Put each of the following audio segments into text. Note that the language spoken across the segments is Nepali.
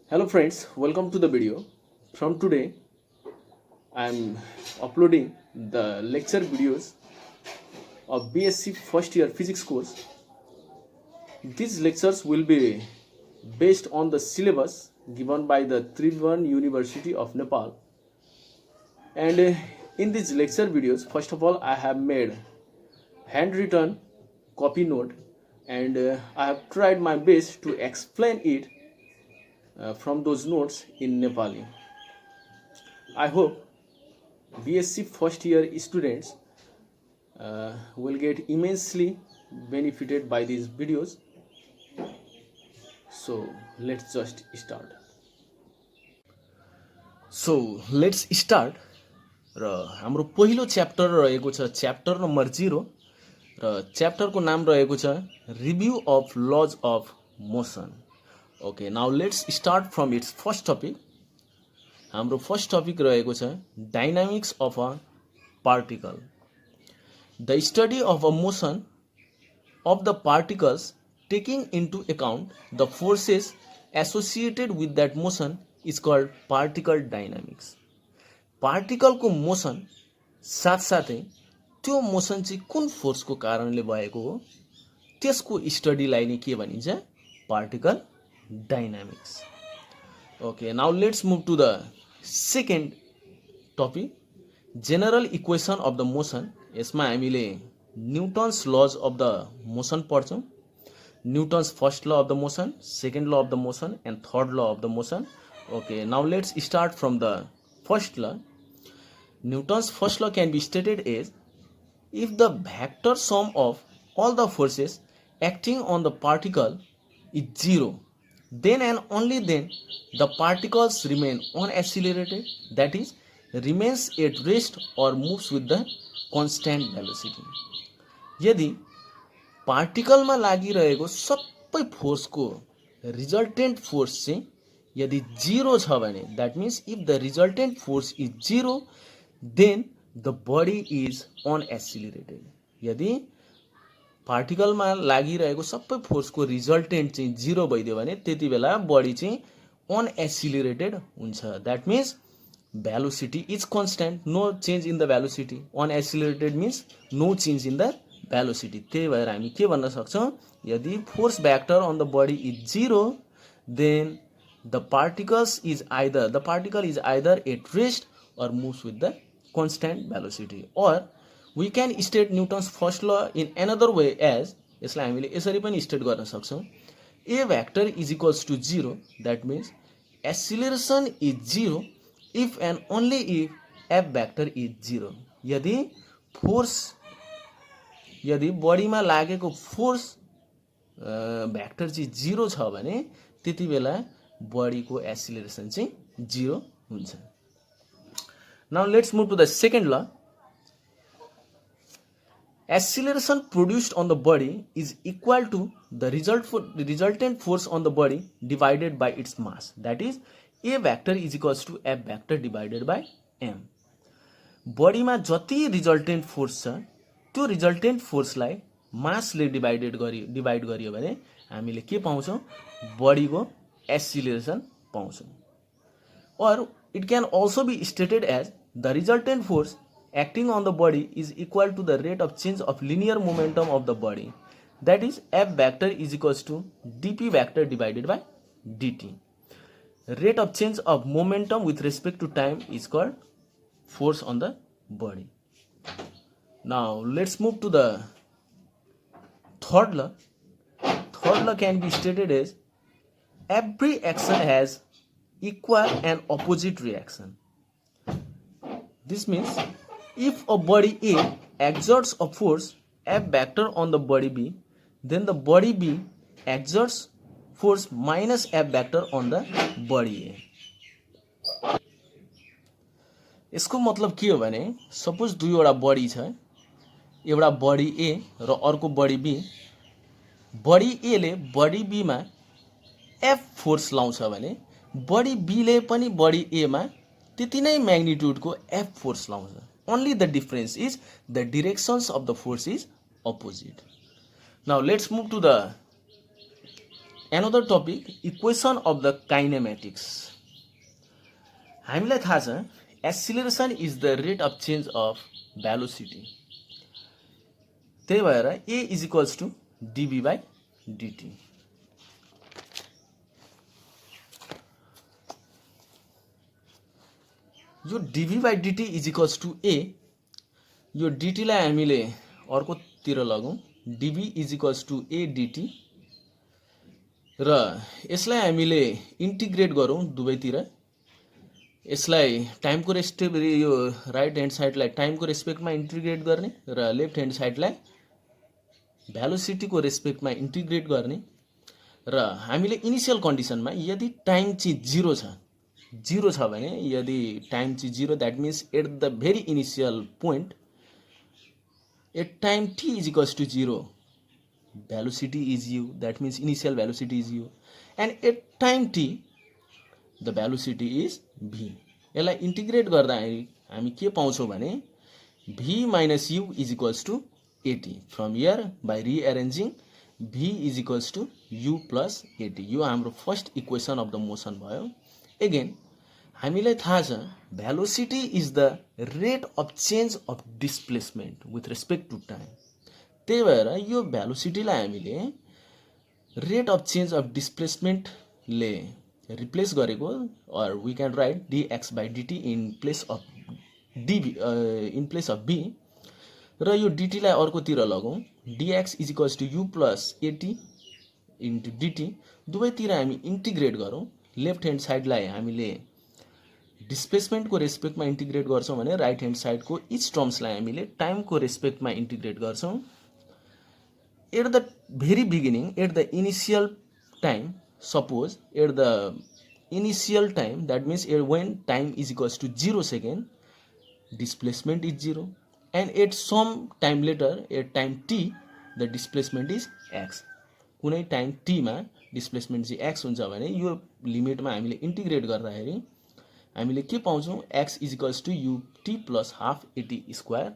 Hello friends, welcome to the video. From today, I am uploading the lecture videos of BSc first year physics course. These lectures will be based on the syllabus given by the Tribhuvan University of Nepal. And in these lecture videos, first of all, I have made handwritten copy note and I have tried my best to explain it from those notes in Nepali. I hope BSc first year students will get immensely benefited by these videos. So let's just start. So let's start. र हाम्रो पहिलो च्याप्टर रहेको छ च्याप्टर नम्बर 0 र च्याप्टरको नाम रहेको छ review of lodge of motion. Okay, now let's start from it's first topic. हाम्रो फर्स्ट टपिक रहेको छ dynamics of a particle. The study of a motion of the particles taking into account the forces associated with that motion is called particle dynamics. Particle को मोसन साथसाथै त्यो मोसन चाहिँ कुन फोर्सको कारणले भएको हो त्यसको स्टडीलाई नै के भनिन्छ particle dynamics. Okay, now let's move to the second topic general equation of the motion. यसमा हामीले Newton's law of the motion पढ्छौँ. Newton's first law of the motion, second law of the motion and third law of the motion. Okay, now let's start from the first law. Newton's first law can be stated as if the vector sum of all the forces acting on the particle is zero, then and only then the particles remain unaccelerated, that is, remains at rest or moves with the constant velocity. यदि पार्टिकलमा लागिरहेको सबै फोर्सको रिजल्टेन्ट फोर्स चाहिँ यदि 0 छ भने that means if the resultant force is 0 then the body is unaccelerated. यदि पार्टिकलमा लागिरहेको सबै फोर्सको रिजल्टेन्ट चाहिँ 0 भइदियो भने त्यति बेला बडी चाहिँ अनएसिलरेटेड हुन्छ. That means velocity is constant, no change in the velocity. Unaccelerated means no change in the velocity. त्यही भएर हामी के भन्न सक्छौँ, यदि force vector on the body is 0 then the particle is either at rest or moves with the constant velocity. Or we can state Newton's first law in another way as, यसलाई हामीले यसरी पनि स्टेट गर्न सक्छौँ, a vector is equals to 0, that means acceleration is 0 if and only if f vector is 0. यदि बडीमा लागेको फोर्स भ्याक्टर चाहिँ 0 छ भने त्यति बेला बडीको एक्सिलरेसन चाहिँ 0 हुन्छ. Now let's move to the second law. Acceleration produced on the body is equal to the resultant force on the body divided by its mass. That is, a vector is equals to f vector divided by m. बडीमा जति रिजल्टेन्ट फोर्स छ त्यो रिजल्टेन्ट फोर्सलाई मासले डिभाइड गरियो भने हामीले के पाउँछौँ, बडीको एक्सिलरेसन पाउँछौँ. Or it can also be stated as the resultant force acting on the body is equal to the rate of change of linear momentum of the body. That is, f vector is equals to dp vector divided by dt. Rate of change of momentum with respect to time is called force on the body. Now let's move to the third law. Third law can be stated as every action has equal and opposite reaction. This means if a body A exerts a force F vector on the body B, then the body B exerts force minus F vector on the body A. यसको मतलब के हो भने सपोज दुईवटा बडी छ, एउटा बडी A र अर्को बडी B. बडी A ले बडी B मा F फोर्स लाउँछ भने बडी B ले पनि बडी A मा त्यति नै म्याग्निट्युडको F फोर्स लाउँछ. Only the difference is the directions of the force is opposite. Now let's move to the another topic equation of the kinematics. हामीलाई थाहा छ acceleration is the rate of change of velocity. त्यही भएर a is equals to dv by dt. यो dv by dt is equals to a, यो डिटीलाई हामीले अर्कोतिर लगौँ, dv is equals to a dt, र यसलाई हामीले इन्टिग्रेट गरौँ दुवैतिर। यसलाई टाइमको रेस्पेक्ट, यो राइट ह्यान्ड साइडलाई टाइमको रेस्पेक्टमा इन्टिग्रेट गर्ने र लेफ्ट ह्यान्ड साइडलाई भेलोसिटीको रेस्पेक्टमा इन्टिग्रेट गर्ने। र हामीले इनिसियल कन्डिसनमा यदि टाइम चाहिँ जिरो छ भने, यदि टाइम चाहिँ zero, that means at the very initial point at time t is equals to 0, velocity is u, that means initial velocity is u, and at time t the velocity is v। यसलाई इन्टिग्रेट गर्दा हामी के पाउँछौँ भने v minus u is equals to at। from here by rearranging v is equals to u plus at, यो हाम्रो first equation of the motion भयो। अगेन हामीलाई थाहा छ velocity is the rate of change of displacement with respect to time. त्यही भएर यो भेलोसिटीलाई हामीले रेट अफ चेन्ज अफ डिस्प्लेसमेन्टले रिप्लेस गरेको, or we can write dx by dt in place of dv, in place of b, र यो डिटीलाई अर्कोतिर लगौँ, dx is equals to u plus at into dt, दुवैतिर हामी इन्टिग्रेट गरौँ। लेफ्ट ह्यान्ड साइडलाई हामीले डिस्प्लेसमेन्टको रेस्पेक्टमा इन्टिग्रेट गर्छौँ भने राइट ह्यान्ड साइडको इच टर्म्सलाई हामीले टाइमको रेस्पेक्टमा इन्टिग्रेट गर्छौँ। At the very beginning, at the initial time, suppose at the initial time, that means when time is equals to 0 second, displacement is 0, and at some time later, at time t, the displacement is x। कुनै टाइम t मा डिस्प्लेसमेन्ट चाहिँ x हुन्छ भने यो लिमिटमा हामीले इन्टिग्रेट गर्दाखेरि हामीले के पाउँछौँ, x is equals to u t plus half eighty square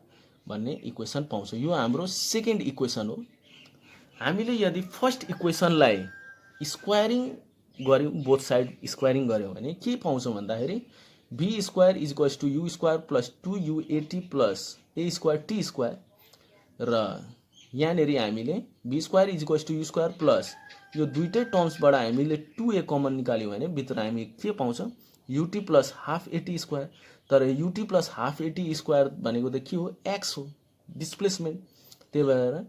भन्ने इक्वेसन पाउँछौँ। यो हाम्रो सेकेन्ड इक्वेसन हो। हामीले यदि फर्स्ट इक्वेसनलाई स्क्वायरिङ गऱ्यौँ, बोथ साइड स्क्वायरिङ गऱ्यौँ भने के पाउँछौँ भन्दाखेरि v square is equals to u square plus 2uat plus a square t square, र यहाँनिर हामीले v square is equals to u square plus यो दुईटै टर्म्सबाट हामीले 2a कमन निकाल्यौँ भने भित्र हामी के पाउँछौँ, ut plus half eighty square. तर ut plus half eighty square भनेको त के हो, x हो, डिस्प्लेसमेन्ट। त्यही भएर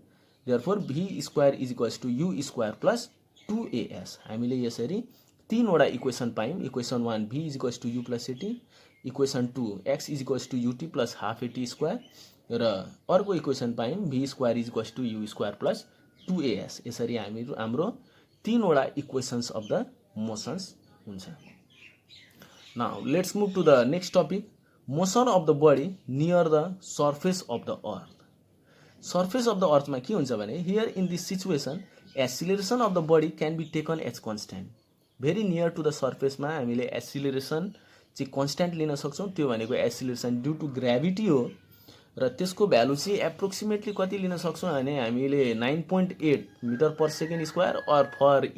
therefore v square is equals to u square plus 2as। हामीले यसरी तीनवटा इक्वेसन पायौँ। Equation 1 v is equals to u plus a t, equation 2 x is equals to u t plus half eighty square, र अर्को इक्वेसन पायौँ v square is equals to u square plus 2as। यसरी हाम्रो तीनवटा इक्वेसन्स अफ द मोसन्स हुन्छ। Now let's move to the next topic, motion of the body near the surface of the earth. Surface of the अर्थमा के हुन्छ भने here in this situation acceleration of the body can be taken as constant. Very near to the सर्फेसमा हामीले एक्सिलरेसन चाहिँ कन्स्ट्यान्ट लिन सक्छौँ। त्यो भनेको एक्सिलरेसन ड्यु टु ग्राभिटी हो, र त्यसको भ्यालु चाहिँ एप्रोक्सिमेटली कति लिन सक्छौँ भने हामीले 9.8 metre per second square, or for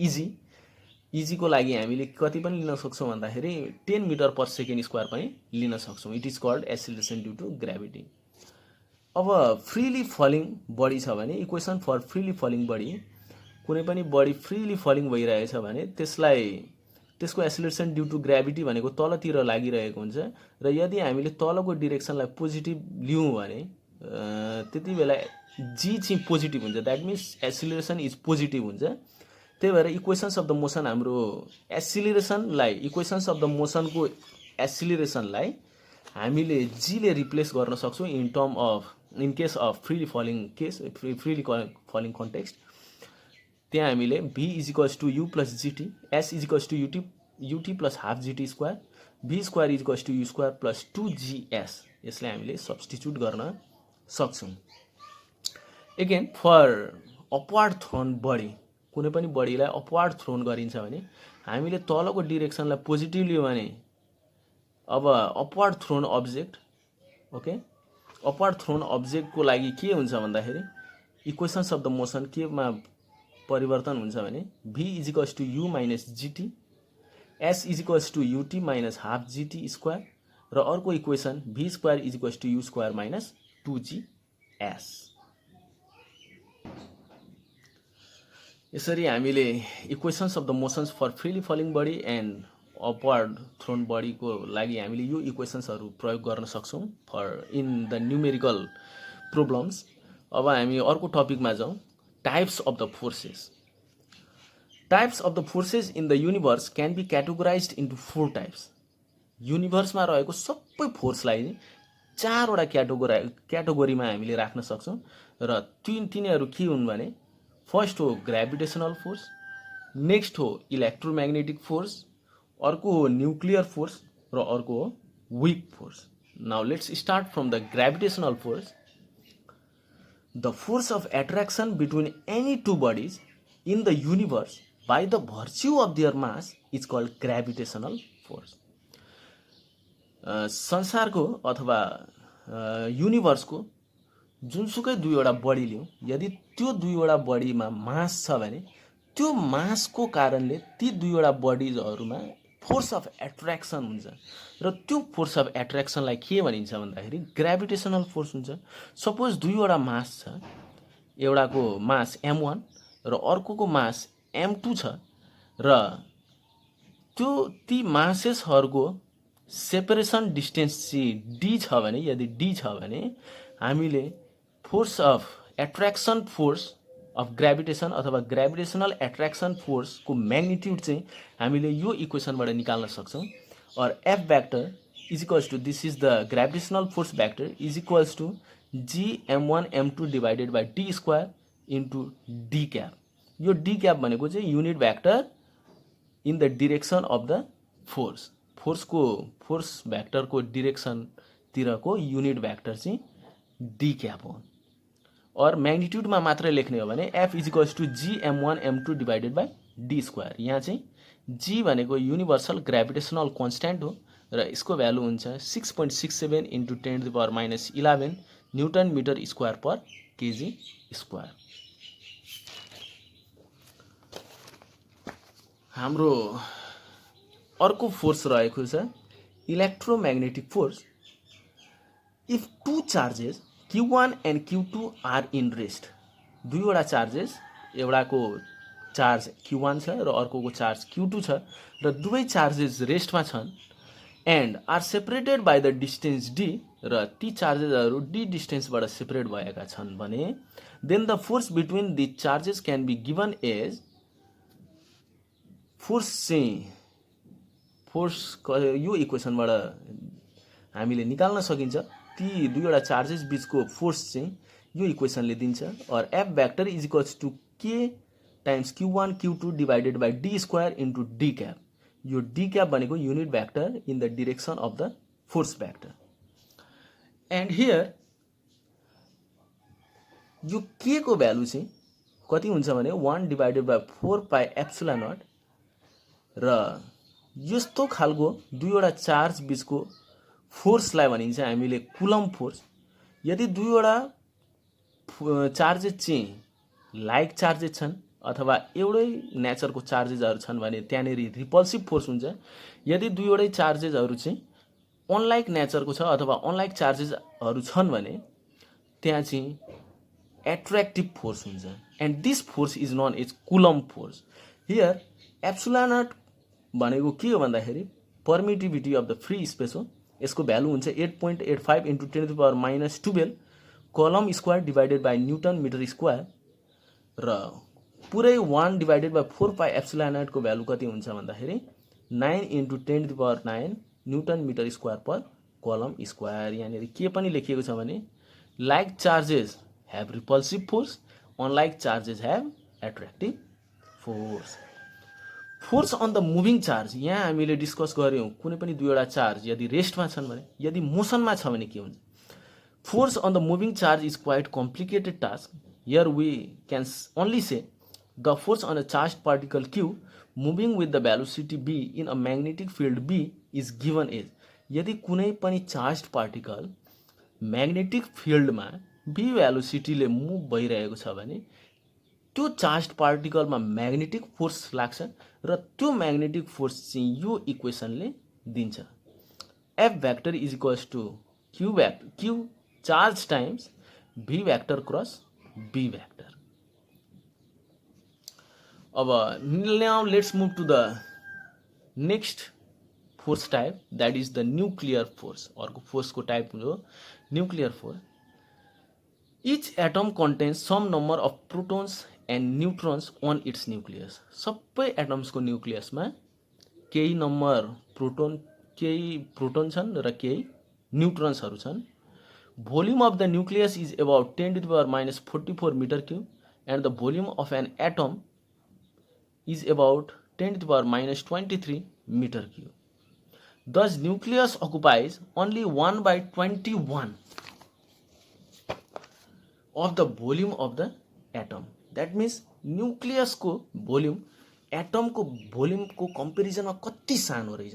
इजीको लागि हामीले कति पनि लिन सक्छौँ भन्दाखेरि 10 मिटर पर सेकेन्ड स्क्वायर पनि लिन सक्छौँ। It is called acceleration due to gravity. अब फ्रीली फलिङ बडी छ भने equation for freely falling body, कुनै पनि बडी फ्रीली फलिङ भइरहेछ भने त्यसको एक्सिलरेसन ड्यु टु ग्राभिटी भनेको तलतिर लागिरहेको हुन्छ, र यदि हामीले तलको डिरेक्सनलाई पोजिटिभ लियौँ भने त्यति बेला जी चाहिँ पोजिटिभ हुन्छ, that means acceleration is positive हुन्छ। त्यही भएर इक्वेसन्स अफ द मोसन हाम्रो एक्सिलरेसनलाई, इक्वेसन्स अफ द मोसनको एक्सिलरेसनलाई हामीले जीले रिप्लेस गर्न सक्छौँ in case of freely falling context. त्यहाँ हामीले v is equals to u plus g t, s is equals to u t plus half g t square, v square is equals to u square plus 2gs, यसलाई हामीले सब्स्टिट्युट गर्न सक्छौँ। Again for upward thrown body, कुनै पनि बडीलाई अपवार्ड थ्रोन गरिन्छ भने हामीले तलको डिरेक्सनलाई पोजिटिभ लियो भने अब upward thrown object, okay, upward thrown अब्जेक्टको लागि के हुन्छ भन्दाखेरि इक्वेसन्स अफ द मोसन केमा परिवर्तन हुन्छ भने v is equals to u minus gt, s is equals to ut minus half gt square र अर्को equation v square is equals to u square minus 2gs। यसरी हामीले equations of the motions for freely falling body and upward thrown बडीको लागि हामीले यो इक्वेसन्सहरू प्रयोग गर्न सक्छौँ for in the numerical problems. अब हामी अर्को टपिकमा जाउँ, types of the forces. Types of the forces in the universe can be categorized into 4 types. युनिभर्समा रहेको सबै फोर्सलाई 4वटा क्याटेगोरीमा हामीले राख्न सक्छौँ र तिनीहरू के हुन् भने फर्स्ट हो ग्रेभिटेसनल फोर्स, नेक्स्ट हो इलेक्ट्रोम्याग्नेटिक फोर्स, अर्को हो न्युक्लियर फोर्स र अर्को हो weak force. Now let's start from the gravitational force. The force of attraction between any two bodies in the universe by the virtue of their mass is called gravitational force. संसारको अथवा युनिभर्सको जुनसुकै दुईवटा बडी लिउँ, यदि त्यो दुईवटा बडीमा मास छ भने त्यो मासको कारणले ती दुईवटा बडिजहरूमा फोर्स अफ एट्र्याक्सन हुन्छ र त्यो फोर्स अफ एट्र्याक्सनलाई के भनिन्छ भन्दाखेरि ग्रेभिटेसनल फोर्स हुन्छ। सपोज दुईवटा मास छ, एउटाको मास m1 र अर्कोको मास m2 छ र त्यो ती मासेसहरूको सेपरेसन डिस्टेन्स चाहिँ d छ भने, यदि d छ भने हामीले force of attraction force of gravitation अथवा ग्रेभिटेसनल एट्र्याक्सन फोर्सको म्याग्निट्युड चाहिँ हामीले यो इक्वेसनबाट निकाल्न सक्छौँ। और F vector is equals to, this is the gravitational force vector is equals to g m1 m2 divided by D square into D cap. यो डी क्याप भनेको चाहिँ unit vector in the direction of the force, force भ्याक्टरको डिरेक्सनतिरको युनिट भ्याक्टर चाहिँ डी क्याप हो। और म्याग्निट्युडमा मात्रै लेख्ने हो भने f is equals to g m1 m2 divided by D square. यहाँ चाहिँ जी भनेको युनिभर्सल ग्रेभिटेसनल कन्स्ट्यान्ट हो र यसको भ्यालु हुन्छ 6.67 into 10⁻11 newton metre square per KG square. हाम्रो अर्को फोर्स रहेको छ electromagnetic force. If two charges Q1 and Q2 are in rest, दुईवटा चार्जेस, एउटाको चार्ज Q1 छ र अर्कोको चार्ज Q2 छ र दुवै चार्जेस रेस्टमा छन् and are separated by the distance d र ती चार्जेसहरू d डिस्टेन्सबाट सेपरेट भएका छन् भने then the force between the charges can be given as, force यो इक्वेसनबाट हामीले निकाल्न सकिन्छ। ती दुईवटा चार्जेस बीचको फोर्स चाहिँ यो इक्वेसनले दिन्छ। और F vector is equals to K times Q1 Q2 divided by D square into D cap. यो डी क्याप भनेको unit vector in the direction of the force vector. And here यो के को भ्यालु चाहिँ कति हुन्छ भने 1 divided by 4 pi epsilon naught र यस्तो खालको दुईवटा चार्ज बीचको फोर्सलाई भनिन्छ हामीले कुलम फोर्स। यदि दुईवटा चार्जेस चाहिँ लाइक चार्जेस छन् अथवा एउटै नेचरको चार्जेसहरू छन् भने त्यहाँनिर रिपल्सिभ फोर्स हुन्छ। यदि दुईवटै चार्जेसहरू चाहिँ अनलाइक नेचरको छ अथवा अनलाइक चार्जेसहरू छन् भने त्यहाँ चाहिँ एट्र्याक्टिभ फोर्स हुन्छ and this force is known as Coulomb force. Here epsilon naught भनेको के हो भन्दाखेरि permittivity of the free space हो। यसको भ्यालु हुन्छ 8.85 into 10⁻12 Coulomb square divided by newton metre square र पुरै 1 डिभाइडेड बाई 4 पाई एप्सिलन नटको भ्यालु कति हुन्छ भन्दाखेरि 9 into 10⁹ newton metre square per Coulomb square. यहाँनिर के पनि लेखिएको छ भने like charges have repulsive force, unlike charges have attractive force. Force on the moving charge, यहाँ हामीले डिस्कस गऱ्यौँ कुनै पनि दुईवटा चार्ज यदि रेस्टमा छन् भने, यदि मोसनमा छ भने के हुन्छ। Force on the moving charge is quite complicated task. Here we can only say the force on a charge particle Q moving with the velocity B in a magnetic field B is given as. यदि कुनै पनि चार्ज पार्टिकल म्याग्नेटिक फिल्डमा B भेलोसिटीले मुभ भइरहेको छ भने त्यो चार्ज पार्टिकलमा म्याग्नेटिक फोर्स लाग्छ र त्यो म्याग्नेटिक फोर्स चाहिँ यो इक्वेसनले दिन्छ। F vector is equals to Q charge times V vector cross B vector. अब now let's move to the next force type, that is the nuclear force. अर्को फोर्सको टाइप हो nuclear force. Each atom contains some number of protons and neutrons on its nucleus. सबै एटम्सको न्यूक्लियसमा केही नम्बर प्रोटोन छन् र केही न्यूट्रन्सहरू छन्। Volume of the nucleus is about 10 to the power minus 44 meter cube and the volume of an atom is about 10 to the power minus 23 meter cube. Thus, nucleus occupies only 1/21 of the volume of the atom. That means nucleus को volume atom को volume को comparison में कति सानो रहेछ।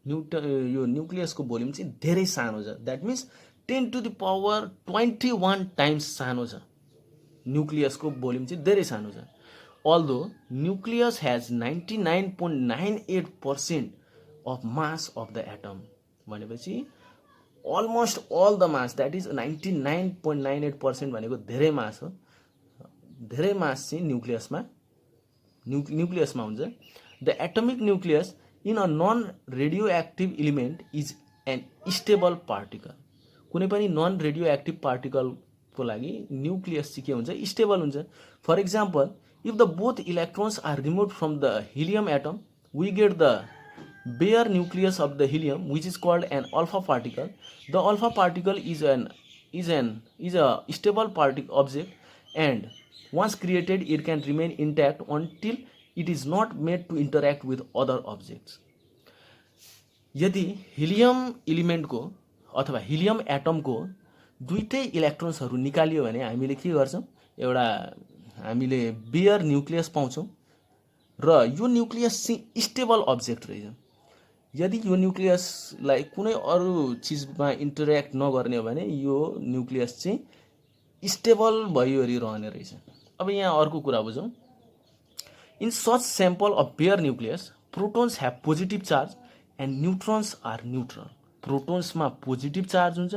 यो nucleus को volume चाहिँ धेरै सानो छ। That means 10 to the power 21 times सानो छ। nucleus को volume चाहिँ धेरै सानो छ। Although nucleus has 99.98% of mass of the atom, भनेपछि almost all the mass, that is 99.98% भनेको धेरै मास हो। धेरै मास चाहिँ न्यूक्लियसमा हुन्छ। The atomic nucleus in a non-radioactive element is an stable particle. कुनै पनि नन रेडियोएक्टिभ पार्टिकलको लागि न्यूक्लियस चाहिँ के हुन्छ? स्टेबल हुन्छ। For example, if the both electrons are removed from the helium atom, we get the bare nucleus of the helium, which is called an alpha particle. The alpha particle is a stable object, and once created, it can remain intact until it is not made to interact with other objects. यदि हिलियम एलिमेन्टको अथवा हिलियम एटमको दुईटै इलेक्ट्रोन्सहरू निकालियो भने हामीले के गर्छौँ? एउटा हामीले बेयर न्यूक्लियस पाउँछौँ र यो न्यूक्लियस चाहिँ स्टेबल अब्जेक्ट रहेछ। यदि यो न्यूक्लियसलाई कुनै अरू चिजमा इन्टरेक्ट नगर्ने हो भने यो न्यूक्लियस चाहिँ स्टेबल भइवरी रहने रहेछ। अब यहाँ अर्को कुरा बुझौँ। In such sample of bare nucleus, protons have positive charge and neutrons are neutral. Protons में पोजिटिभ चार्ज हुन्छ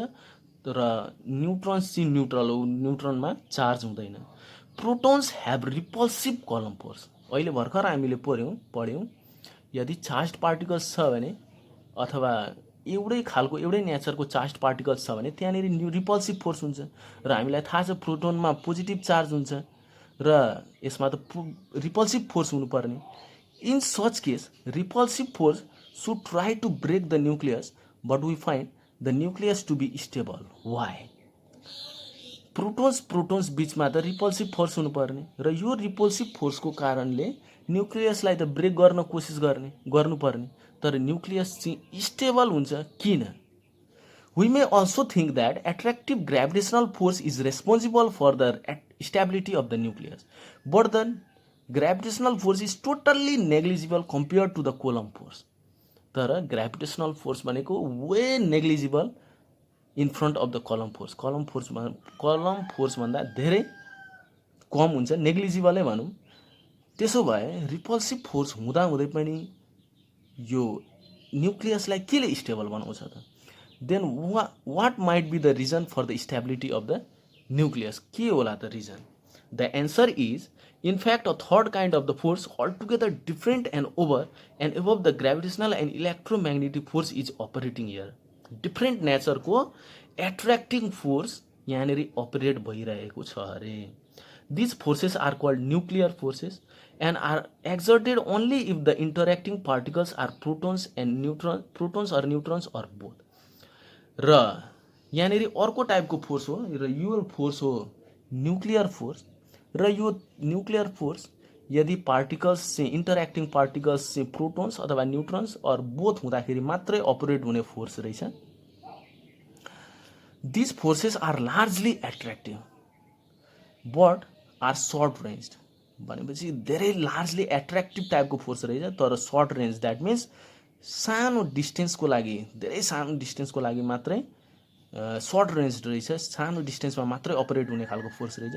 र न्यूट्रन्स चाहिँ न्यूट्रल हो, न्यूट्रन में चार्ज हुँदैन। प्रोटोन्स हैव रिपल्सिभ कलम फोर्स। अहिले भर्खर हामीले पढ्यौं यदि चार्ज पार्टिकल्स छ भने अथवा एउटै खालको एउटै नेचरको चार्ज पार्टिकल्स छ भने त्यहाँनेरि रिपल्सिभ फोर्स हुन्छ र हामीलाई थाहा छ प्रोटोनमा पोजिटिभ चार्ज हुन्छ र यसमा त रिपल्सिभ फोर्स हुनुपर्ने। In such case repulsive force should try to break the nucleus, but we find the nucleus to be stable. Why? Protons बीचमा त रिपल्सिभ फोर्स हुनुपर्ने र यो रिपल्सिभ फोर्सको कारणले न्यूक्लियसलाई त ब्रेक गर्न कोसिस गर्नुपर्ने, तर न्यूक्लियस चाहिँ स्टेबल हुन्छ। किन? We may also think that attractive gravitational force is responsible for the stability of the nucleus, but the gravitational force is totally negligible compared to the Coulomb force. तर ग्राभिटेशनल फोर्स भनेको way negligible in front of the Coulomb force. Coulomb force भन्दा धेरै कम हुन्छ, नेग्लिजिबलै भनौँ। त्यसो भए रिपल्सिभ फोर्स हुँदाहुँदै पनि यो न्यूक्लियसलाई केले स्टेबल बनाउँछ त? Then what might be the reason for the stability of the nucleus? के होला त reason? The answer is in fact a third kind of the force altogether different and over and above the gravitational and electromagnetic force is operating here. Different nature को attracting force यहाँनेरि operate भइरहेको छ अरे। These forces are called nuclear forces and are exerted only if the interacting particles are protons or neutrons or both. र यहाँनेरि अर्को टाइपको फोर्स हो र यो फोर्स हो न्यूक्लियर फोर्स। र यो न्यूक्लियर फोर्स यदि पार्टिकल्स चाहिँ इंटरेक्टिंग पार्टिकल्स चाहिँ प्रोटोन्स अथवा न्यूट्रन्स और बोथ हुँदाखेरि मात्रै अपरेट हुने फोर्स रहेछ। This forces are largely attractive but are short range. भनेपछि धेरै लार्जली एट्र्याक्टिभ टाइपको फोर्स रहेछ तर सर्ट रेन्ज। द्याट मिन्स सानो डिस्टेन्सको लागि, धेरै सानो डिस्टेन्सको लागि मात्रै सर्ट रेन्ज रहेछ, सानो डिस्टेन्समा मात्रै अपरेट हुने खालको फोर्स रहेछ.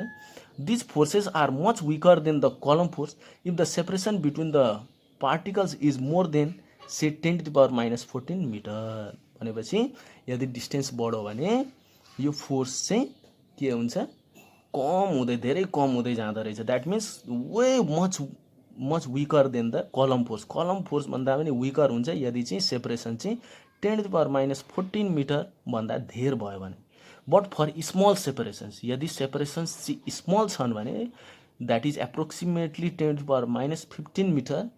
This forces are much weaker than the Coulomb force if the separation between the particles is more than say 10⁻⁴ metre. भनेपछि यदि डिस्टेन्स बढो भने यो फोर्स चाहिँ के हुन्छ, कम हुँदै, धेरै कम हुँदै जाँदो रहेछ. That means way much weaker than the Coulomb force. Coulomb force भन्दा पनि विकर हुन्छ यदि चाहिँ सेपरेसन चाहिँ 10⁻⁴ मिटर भन्दा धेर भयो भने. बट फर स्मल सेपरेसन्स, यदि सेपरेसन्स चाहिँ स्मल छन् भने that is approximately 10⁻⁵ metre,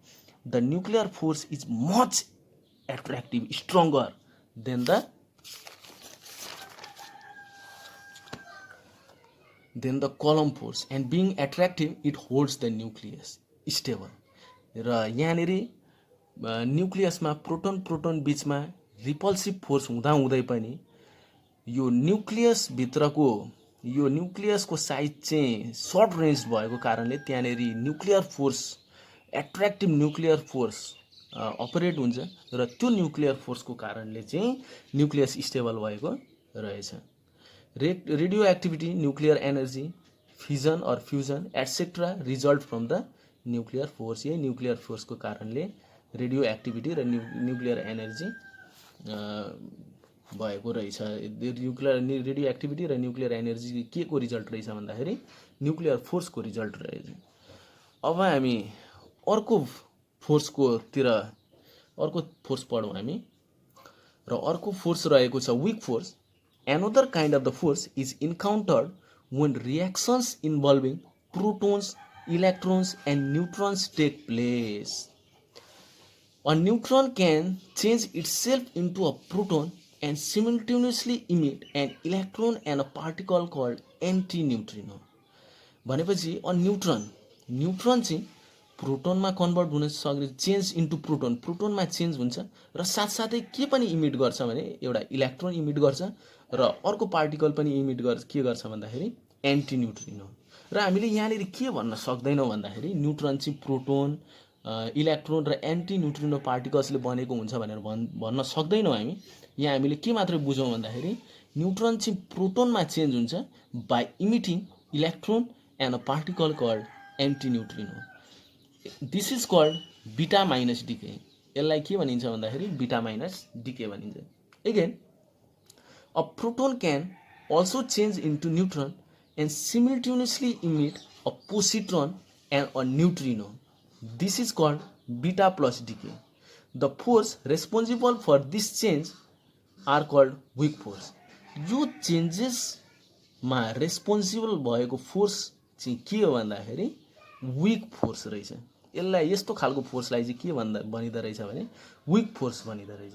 the nuclear force is much attractive, stronger than the Coulomb force, and being attractive it holds the nucleus stable. र यहाँनिर न्युक्लियसमा प्रोटोन बिचमा रिपल्सिभ फोर्स हुँदाहुँदै पनि यो न्युक्लियसको साइज चाहिँ सर्ट रेन्ज भएको कारणले त्यहाँनिर nuclear force, attractive nuclear force operate हुन्छ र त्यो न्युक्लियर फोर्सको कारणले चाहिँ न्युक्लियस स्टेबल भएको रहेछ. Radioactivity, nuclear energy, fission or fusion etcetera result from the nuclear force. यही न्युक्लियर फोर्सको कारणले रेडियो एक्टिभिटी र न्युक्लियर एनर्जी भएको रहेछ. रेडियो एक्टिभिटी र न्युक्लियर एनर्जी के को रिजल्ट रहेछ भन्दाखेरि न्युक्लियर फोर्सको रिजल्ट रहेछ. अब हामी अर्को फोर्स पढौँ हामी. र अर्को फोर्स रहेको छ weak force. Another kind of the force is encountered when reactions involving protons, electrons and neutrons take place. A neutron can change itself into a proton and simultaneously emit an electron and a particle called antineutrino. भनेपछि अ न्युट्रन चाहिँ प्रोटोनमा कन्भर्ट हुन सक्ने, चेन्ज इन्टु प्रोटोनमा चेन्ज हुन्छ र साथसाथै के पनि इमिट गर्छ भने एउटा इलेक्ट्रोन इमिट गर्छ र अर्को पार्टिकल पनि इमिट गर्छ. के गर्छ भन्दाखेरि एन्टी न्युट्रिनो. र हामीले यहाँनिर के भन्न सक्दैनौँ भन्दाखेरि न्युट्रन चाहिँ प्रोटोन, इलेक्ट्रोन र एन्टी न्युट्रिनो पार्टिकल्सले बनेको हुन्छ भनेर भन्न सक्दैनौँ हामी. यहाँ हामीले के मात्रै बुझौँ भन्दाखेरि न्युट्रन चाहिँ प्रोटोनमा चेन्ज हुन्छ by emitting electron and a particle called antineutrino. This is called beta minus decay. यसलाई के भनिन्छ भन्दाखेरि बीटा माइनस डिके भनिन्छ. Again a proton can also change into neutron and simultaneously emit a positron and a neutrino. This is called beta plus decay. The force responsible for this change are called weak force. यो चेन्जेस मा रेस्पोन्सिबल भएको फोर्स चाहिँ के हो भन्दाखेरि विक फोर्स रहेछ. यसलाई, यस्तो खालको फोर्सलाई चाहिँ के भनिँदो रहेछ भने विक फोर्स भनिँदो रहेछ.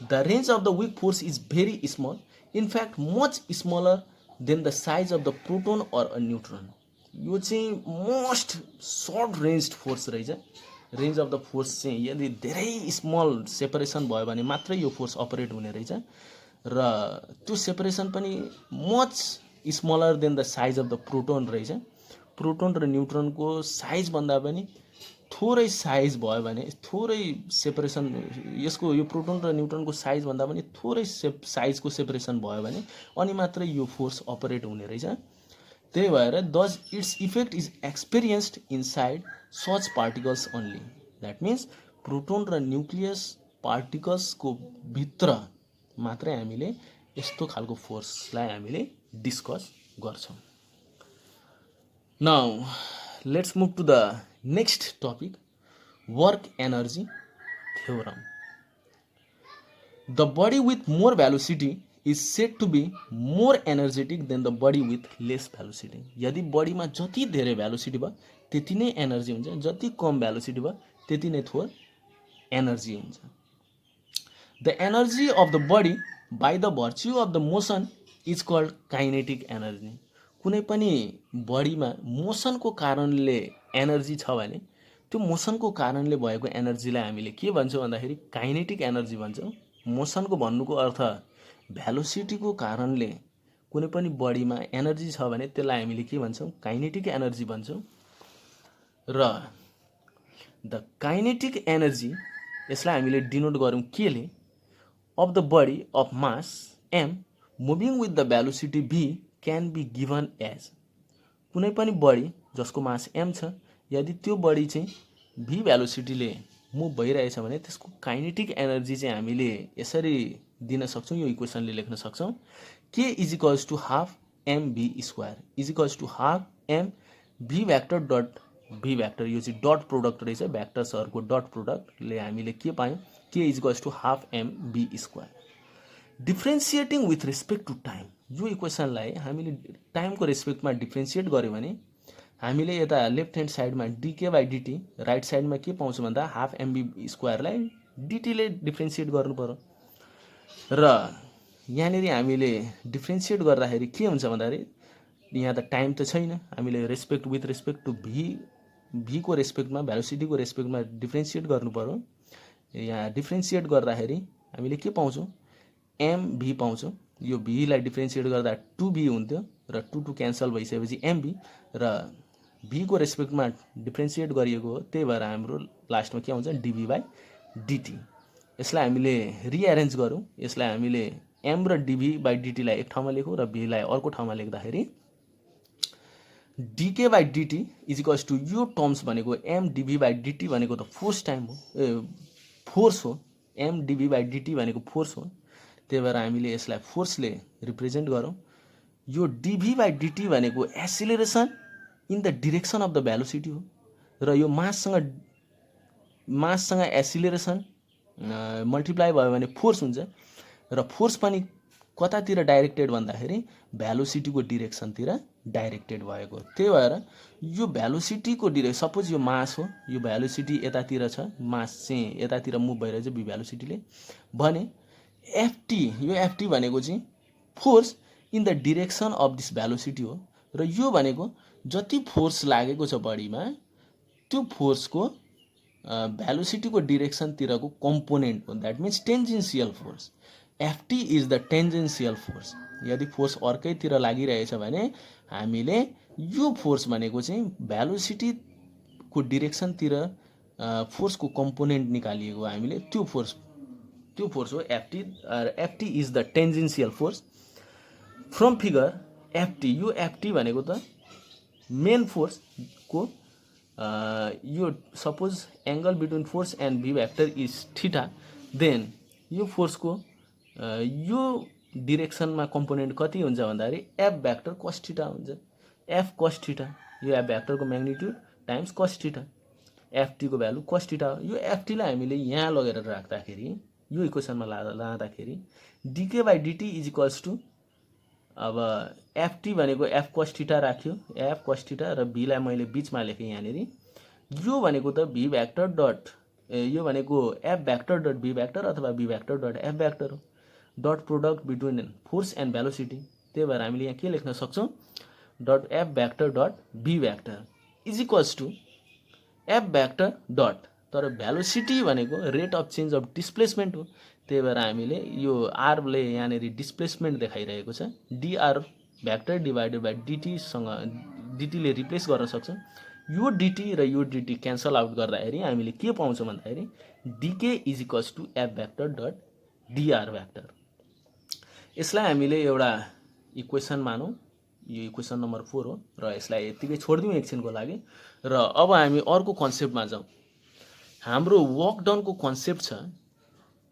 The range of the weak force is very small, in fact much smaller than the size of the proton or a neutron. यो चाहिँ मोस्ट सर्ट रेन्ज्ड फोर्स रहेछ. रेन्ज अफ द फोर्स चाहिँ यदि धेरै स्मल सेपरेसन भयो भने मात्रै यो फोर्स अपरेट हुने रहेछ र त्यो सेपरेसन पनि much smaller then the size of the proton रहेछ. प्रोटोन र न्युट्रोनको साइज भन्दा पनि थोरै साइज भयो भने, थोरै सेपरेसन, यसको यो प्रोटोन र न्युट्रोनको साइज भन्दा पनि थोरै साइजको सेपरेसन भयो भने अनि मात्रै यो फोर्स अपरेट हुने रहेछ. त्यही भएर thus its effect is experienced inside such particles only. That means proton र न्युक्लियस पार्टिकल्सको भित्र मात्रै हामीले यस्तो खालको फोर्सलाई हामीले डिस्कस गर्छौँ. Now let's move to the next topic, work energy theorem. The body with more velocity is said to be more energetic than the body with less velocity. यदि बडीमा जति धेरै भेलोसिटी भयो त्यति नै एनर्जी हुन्छ, जति कम भेलोसिटी भयो त्यति नै थोर एनर्जी हुन्छ. The energy of the body by the virtue of the motion is called kinetic energy. कुनै पनि बडीमा मोसनको कारणले एनर्जी छ भने त्यो मोसनको कारणले भएको एनर्जीलाई हामीले के भन्छौँ भन्दाखेरि काइनेटिक एनर्जी भन्छौँ. मोसनको भन्नुको अर्थ भेलोसिटीको कारणले कुनै पनि बडीमा एनर्जी छ भने त्यसलाई हामीले के भन्छौँ, काइनेटिक एनर्जी भन्छौँ. र द काइनेटिक एनर्जी, यसलाई हामीले डिनोट गरौँ केले, of the body of mass M moving with the velocity v can be given as कुनै पनि बडी जसको मास m छ यदि त्यो बडी चाहिँ v भेलोसिटीले मुभ भइरहेछ भने त्यसको काइनेटिक एनर्जी चाहिँ हामीले यसरी दिन सक्छौँ, यो इक्वेसनले लेख्न सक्छौँ। k is equals to half mv square is equals to half m v vector dot v vector, यो चाहिँ डट प्रोडक्ट रहेछ, भ्याक्टर्सहरूको डट प्रोडक्टले हामीले के पायौँ, k is equals to half mv square. Differentiating with respect to time, यो इक्वेसनलाई हामीले टाइमको रेस्पेक्टमा डिफ्रेन्सिएट गऱ्यो भने हामीले यता लेफ्ट ह्यान्ड साइडमा डिके बाई डिटी, राइट साइडमा के पाउँछौँ भन्दा हाफ एमबी स्क्वायरलाई डिटीले डिफ्रेन्सिएट गर्नु पर्यो र यहाँनिर हामीले डिफ्रेन्सिएट गर्दाखेरि के हुन्छ भन्दाखेरि यहाँ त टाइम त छैन, हामीले respect with respect to V को रेस्पेक्टमा भेलोसिटीको रेस्पेक्टमा डिफ्रेन्सिएट गर्नु पर्यो। यहाँ डिफ्रेन्सिएट गर्दाखेरि हामीले के पाउँछौँ, एमभी पाउँछौँ। यो भीलाई डिफ्रेन्सिएट गर्दा 2v हुन्थ्यो र 2 क्यान्सल भइसकेपछि एमभी र v को रेस्पेक्टमा डिफ्रेन्सिएट गरिएको हो, त्यही भएर हाम्रो लास्टमा के आउँछ डिभी बाई डिटी। यसलाई हामीले रिएरेन्ज गरौँ, यसलाई हामीले m र डिभी बाई डिटीलाई एक ठाउँमा लेखौँ र भीलाई अर्को ठाउँमा लेख्दाखेरि DK by dt is equals to यो टर्म्स भनेको m डिभी बाई डिटी भनेको त फोर्स टाइम हो, फोर्स हो, m डिभी बाई डिटी भनेको फोर्स हो, त्यही भएर हामीले यसलाई फोर्सले रिप्रेजेन्ट गरौँ। यो डिभी बाई डिटी भनेको acceleration in the direction of the velocity हो र यो माससँग एसिलेरेसन मल्टिप्लाई भयो भने फोर्स हुन्छ र फोर्स पनि कतातिर डाइरेक्टेड भन्दाखेरि भेलोसिटीको डिरेक्सनतिर डाइरेक्टेड भएको, त्यही भएर यो भेलोसिटीको सपोज यो मास हो, यो भेलोसिटी यतातिर छ, मास चाहिँ यतातिर मुभ भइरहेछ बी भेलोसिटीले भने एफटी, यो एफटी भनेको चाहिँ force in the direction of this velocity हो र यो भनेको जति फोर्स लागेको छ बडीमा त्यो फोर्सको भेलोसिटीको डिरेक्सनतिरको कम्पोनेन्ट हो, that means tangential force. FT is the tangential force. यदि फोर्स अर्कैतिर लागिरहेछ भने हामीले यो फोर्स भनेको चाहिँ भेलोसिटीको डिरेक्सनतिर फोर्सको कम्पोनेन्ट निकालिएको हामीले त्यो फोर्स हो F T. F T is the tangential force. From figure F T, यो एफटी भनेको त मेन फोर्सको यो suppose angle between force and V vector is theta, then यो फोर्सको यो डिरेक्सनमा कम्पोनेन्ट कति हुन्छ भन्दाखेरि एफ भ्याक्टर कस थीटा हुन्छ। एफ कस थीटा, यो एफ भ्याक्टरको म्याग्निट्युड टाइम्स कस थीटा, एफटीको भ्यालु कस थीटा हो। यो एफटीलाई हामीले यहाँ लगेर राख्दाखेरि यो इक्वेसनमा लाँदाखेरि DK by dt is equals to, अब एफटी भनेको एफ कस थीटा राख्यो, एफ कस थीटा र भीलाई मैले बिचमा लेखेँ यहाँनिर, यो भनेको त भी भ्याक्टर डट, यो भनेको F vector dot V vector अथवा V vector dot F vector हो, dot product between force and velocity. त्यही भएर हामीले यहाँ के लेख्न सक्छौँ, dot F vector dot V vector is equals to F vector dot, तर भेलोसिटी भनेको rate of change of displacement हो, त्यही भएर हामीले यो आरले यहाँनिर डिस्प्लेसमेन्ट देखाइरहेको छ, डिआर भ्याक्टर डिभाइडेड बाई डिटीसँग डिटीले रिप्लेस गर्न सक्छौँ। यो डिटी र यो डिटी क्यान्सल आउट गर्दाखेरि हामीले के पाउँछौँ भन्दाखेरि DK is equals to F vector dot DR vector. यसलाई हामीले एउटा इक्वेसन मानौँ, यो इक्वेसन नम्बर 4 हो र यसलाई यतिकै छोडिदिउँ एकछिनको लागि र अब हामी अर्को कन्सेप्टमा जाउँ। हाम्रो वर्क डनको कन्सेप्ट छ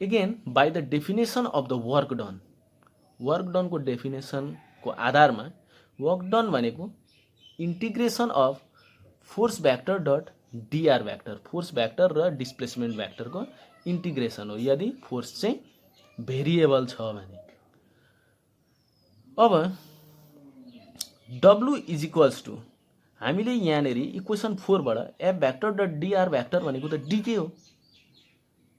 again by the definition of the work done. Work डनको डेफिनेसनको आधारमा वर्क डन भनेको integration of force vector dot DR vector, force vector र डिस्प्लेसमेन्ट भ्याक्टरको इन्टिग्रेसन हो यदि फोर्स चाहिँ भेरिएबल छ भने। अब डब्लु इज इक्वल्स टु, हामीले यहाँनिर इक्वेसन 4 बाट F vector dot DR vector भनेको त डिके हो,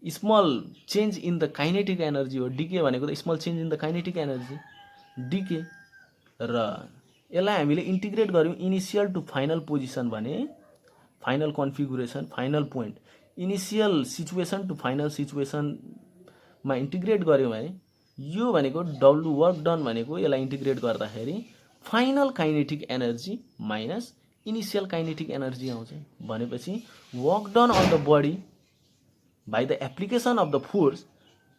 small change in the kinetic energy हो, डिके भनेको त small change in the kinetic energy D K, र यसलाई हामीले इन्टिग्रेट गऱ्यौँ इनिसियल टु फाइनल पोजिसन भने final configuration, final point, initial situation to final सिचुएसनमा इन्टिग्रेट गऱ्यौँ भने यो भनेको डब्लु वर्क डन भनेको यसलाई इन्टिग्रेट गर्दाखेरि final kinetic energy minus initial kinetic energy आउँछ भनेपछि work done on the body by the application of the force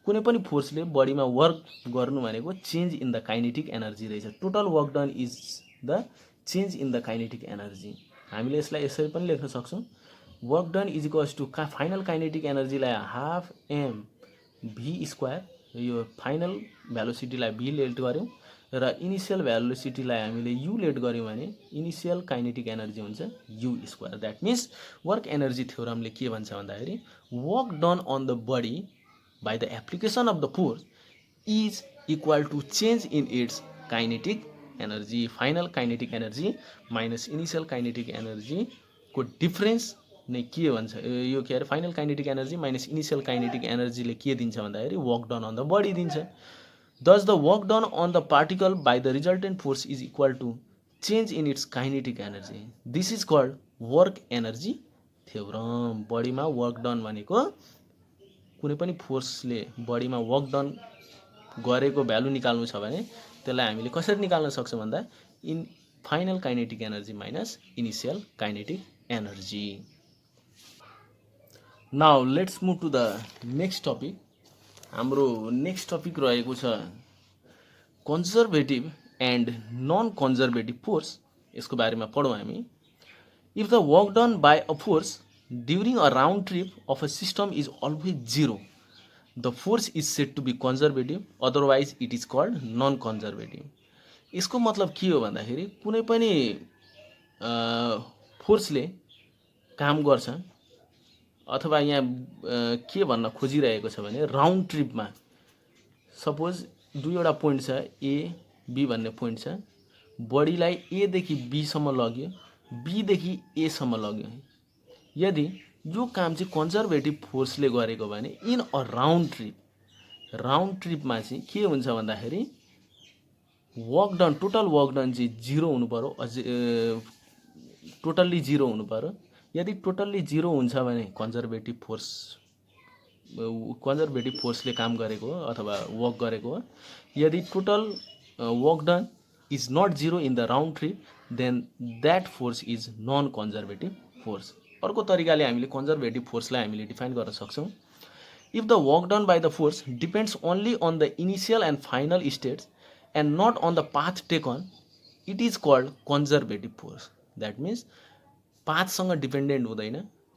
कुनै पनि फोर्सले बडीमा वर्क गर्नु भनेको change in the kinetic energy रहेछ। Total work done is the change in the kinetic energy. हामीले यसलाई यसरी पनि लेख्न सक्छौँ, work done is equals to final kinetic एनर्जीलाई हाफ एम भी स्क्वायर, यो फाइनल भेलोसिटीलाई भी लेट गऱ्यौँ र इनिसियल भेलोसिटीलाई हामीले यु लेट गऱ्यौँ भने इनिसियल काइनेटिक एनर्जी हुन्छ U square. That means work energy थ्योरमले के भन्छ भन्दाखेरि work done on the body by the application of the force is equal to change in its kinetic energy, final kinetic energy minus initial kinetic energy को डिफरेन्स नै के भन्छ, यो के अरे final kinetic energy minus initial kinetic एनर्जीले के दिन्छ भन्दाखेरि work done on the body दिन्छ। Thus the work done on the particle by the resultant force is equal to change in its kinetic energy. This is called work energy theorem. बडीमा वर्क डन भनेको कुनै पनि फोर्सले बडीमा वर्क डन गरेको भ्यालु निकाल्नु छ भने त्यसलाई हामीले कसरी निकाल्न सक्छौँ भन्दा in final kinetic energy minus initial kinetic energy. Now let's move to the next topic. हाम्रो नेक्स्ट टपिक रहेको छ conservative and non conservative force. यसको बारेमा पढौँ हामी। If the work done by a force during a round trip of a system is always zero, the force is said to be conservative, otherwise it is called non-conservative। यसको मतलब के हो भन्दाखेरि कुनै पनि फोर्सले काम गर्छ अथवा यहाँ के भन्न खोजिरहेको छ भने राउन्ड ट्रिपमा सपोज दुईवटा पोइन्ट छ ए बी भन्ने पोइन्ट छ, बडीलाई ए देखि बी सम्म लग्यो, बी देखि ए सम्म लग्यो। यदि यो काम चाहिँ कन्जर्भेटिभ फोर्सले गरेको भने इन अ राउन्ड ट्रिपमा चाहिँ के हुन्छ भन्दाखेरि work done total work done चाहिँ जिरो हुनु पर्यो, टोटल्ली जिरो हुनु पर्यो। यदि टोटल्ली जिरो हुन्छ भने कन्जर्भेटिभ फोर्सले काम गरेको हो अथवा वर्क गरेको हो। यदि total work done is not zero in the round trip then that force is non conservative force. अर्को तरिकाले हामीले कन्जर्भेटिभ फोर्सलाई हामीले डिफाइन गर्न सक्छौँ। If the work done by the force depends only on the initial and final states and not on the path taken it is called conservative force. That means पाथसँग डिपेन्डेन्ट हुँदैन,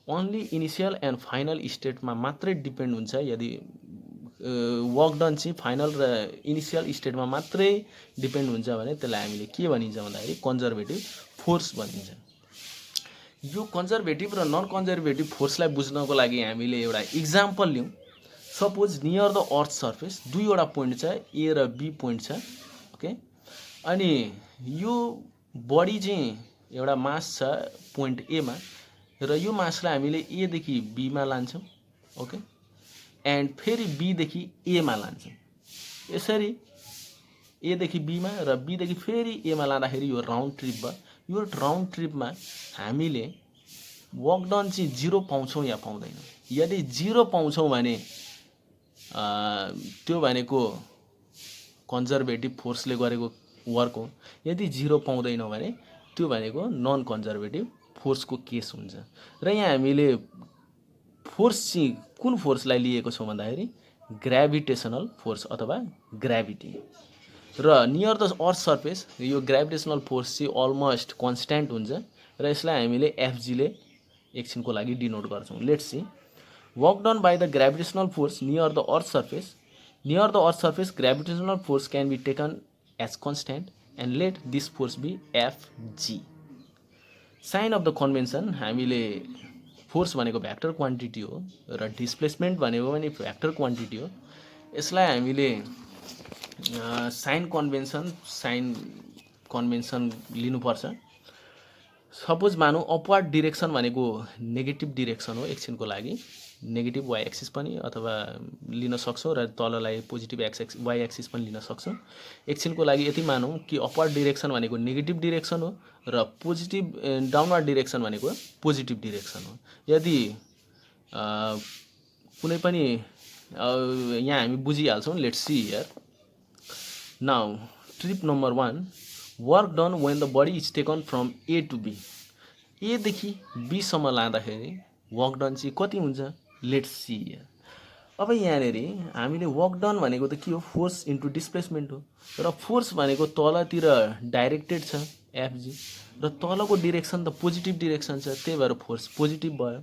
ओन्ली इनिसियल एन्ड फाइनल स्टेटमा मात्रै डिपेन्ड हुन्छ। यदि वर्क डन चाहिँ फाइनल र इनिसियल स्टेटमा मात्रै डिपेन्ड हुन्छ भने त्यसलाई हामीले के भनिन्छ भन्दाखेरि कन्जर्भेटिभ फोर्स भनिन्छ। यो कन्जर्भेटिभ र नन कन्जर्भेटिभ फोर्सलाई बुझ्नको लागि हामीले एउटा इक्जाम्पल लिउँ। Suppose near the earth surface दुईवटा पोइन्ट छ, ए र बी पोइन्ट छ, ओके। अनि यो बडी चाहिँ एउटा मास छ पोइन्ट एमा र यो मासलाई हामीले एदेखि बीमा लान्छौँ, ओके, एन्ड फेरि बीदेखि एमा लान्छौँ। यसरी एदेखि बीमा र बीदेखि फेरि एमा लाँदाखेरि यो राउन्ड ट्रिप भयो। यो राउन्ड ट्रिपमा हामीले वर्क डन चाहिँ जिरो पाउँछौँ या पाउँदैनौँ। यदि जिरो पाउँछौँ भने त्यो भनेको कन्जर्भेटिभ फोर्सले गरेको वर्क हो। यदि जिरो पाउँदैनौँ भने त्यो भनेको नन कन्जर्भेटिभ फोर्सको केस हुन्छ। र यहाँ हामीले फोर्स चाहिँ कुन फोर्सलाई लिएको छौँ भन्दाखेरि ग्राभिटेसनल फोर्स अथवा ग्राभिटी। र नियर द अर्थ सर्फेस यो ग्राभिटेसनल फोर्स चाहिँ अलमोस्ट कन्स्ट्यान्ट हुन्छ र यसलाई हामीले एफजीले एकछिनको लागि डिनोट गर्छौँ। Let's see work done by the gravitational force near the earth surface. Near the earth surface gravitational force can be taken as constant and let this force be FG. Sign of the convention हामीले फोर्स भनेको भ्याक्टर क्वान्टिटी हो र डिस्प्लेसमेन्ट भनेको पनि भ्याक्टर क्वान्टिटी हो। यसलाई हामीले साइन कन्भेन्सन लिनुपर्छ। सपोज मानौँ अपवार्ड डिरेक्सन भनेको नेगेटिभ डिरेक्सन हो, एकछिनको लागि नेगेटिभ वाइ एक्सिस पनि अथवा लिन सक्छौँ र तललाई पोजिटिभ वाइ एक्सिस पनि लिन सक्छौँ। एकछिनको लागि यति मानौँ कि अपवार्ड डिरेक्सन भनेको नेगेटिभ डिरेक्सन हो र पोजिटिभ डाउनवार्ड डिरेक्सन भनेको पोजिटिभ डिरेक्सन हो। यदि कुनै पनि यहाँ हामी बुझिहाल्छौँ। Let's see here now trip number 1 work done when the body is taken from A to B. एदेखि बीसम्म लाँदाखेरि वर्क डन चाहिँ कति हुन्छ? लेट्स सी हियर अब यहाँनेरि हामीले वर्क डन भनेको त के हो, फोर्स इन्टु डिस्प्लेसमेन्ट हो। र फोर्स भनेको तलतिर डाइरेक्टेड छ एफजी, र तलको डिरेक्सन त पोजिटिभ डिरेक्सन छ, त्यही भएर फोर्स पोजिटिभ भयो।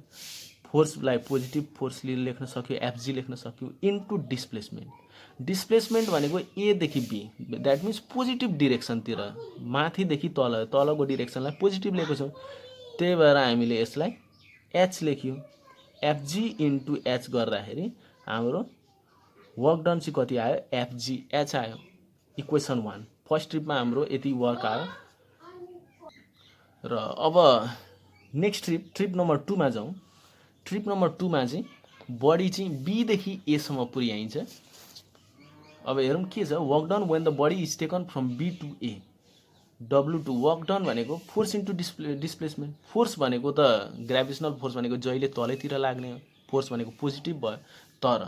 फोर्सलाई पोजिटिभ फोर्सले लेख्न सक्यो, एफजी लेख्न सक्यो, इन्टु डिस्प्लेसमेन्ट। डिस्प्लेसमेन्ट भनेको एदेखि बी, द्याट मिन्स पोजिटिभ डिरेक्सनतिर, माथिदेखि तल, तलको डिरेक्सनलाई पोजिटिभ लिएको छौँ, त्यही भएर हामीले यसलाई एच लेख्यौँ। एफजी इन्टु एच गर्दाखेरि हाम्रो वर्क डन चाहिँ कति आयो, एफजी एच आयो। इक्वेसन 1 फर्स्ट ट्रिपमा हाम्रो यति वर्क आयो। र अब नेक्स्ट ट्रिप नम्बर 2 मा जाउँ। ट्रिप नम्बर 2 मा चाहिँ बडी चाहिँ बीदेखि एसम्म पुर्याइन्छ। अब हेरौँ के छ, work done when the body is taken from B to A. W2 work done भनेको फोर्स इन्टु डिस्प्लेसमेन्ट। फोर्स भनेको त ग्राभिटेसनल फोर्स भनेको जहिले तलैतिर लाग्ने हो, फोर्स भनेको पोजिटिभ भयो। तर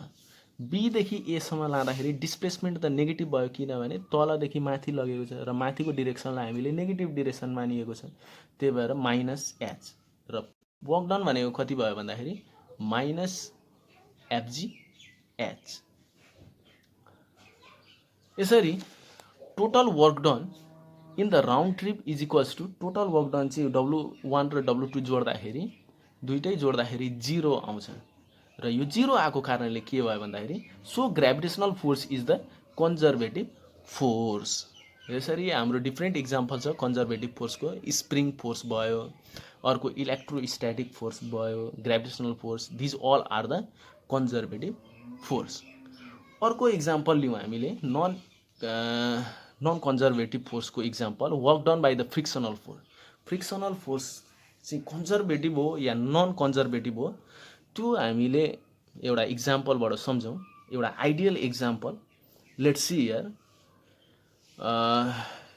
बीदेखि एसम्म लाँदाखेरि डिस्प्लेसमेन्ट त नेगेटिभ भयो, किनभने तलदेखि माथि लगेको छ र माथिको डिरेक्सनलाई हामीले नेगेटिभ डिरेक्सन मानिएको छ, त्यही भएर माइनस एच। र वर्क डन भनेको कति भयो भन्दाखेरि माइनस एफजी एच। यसरी total work done in the round trip is equals to, total work done चाहिँ W1 र W2 जोड्दाखेरि, दुइटै जोड्दाखेरि 0 आउँछ। र यो 0 आएको कारणले के भयो भन्दाखेरि so gravitational force is the conservative force. यसरी हाम्रो डिफ्रेन्ट इक्जाम्पल छ कन्जर्भेटिभ फोर्सको। स्प्रिङ फोर्स भयो, अर्को इलेक्ट्रोस्ट्याटिक फोर्स भयो, gravitational force, these all are the conservative force. अर्को इक्जाम्पल लिउँ हामीले नन कन्जर्भेटिभ फोर्सको example, work done by the frictional force. Frictional force चाहिँ कन्जर्भेटिभ हो या नन कन्जर्भेटिभ हो, त्यो हामीले एउटा इक्जाम्पलबाट सम्झौँ। एउटा ideal example, let's see here,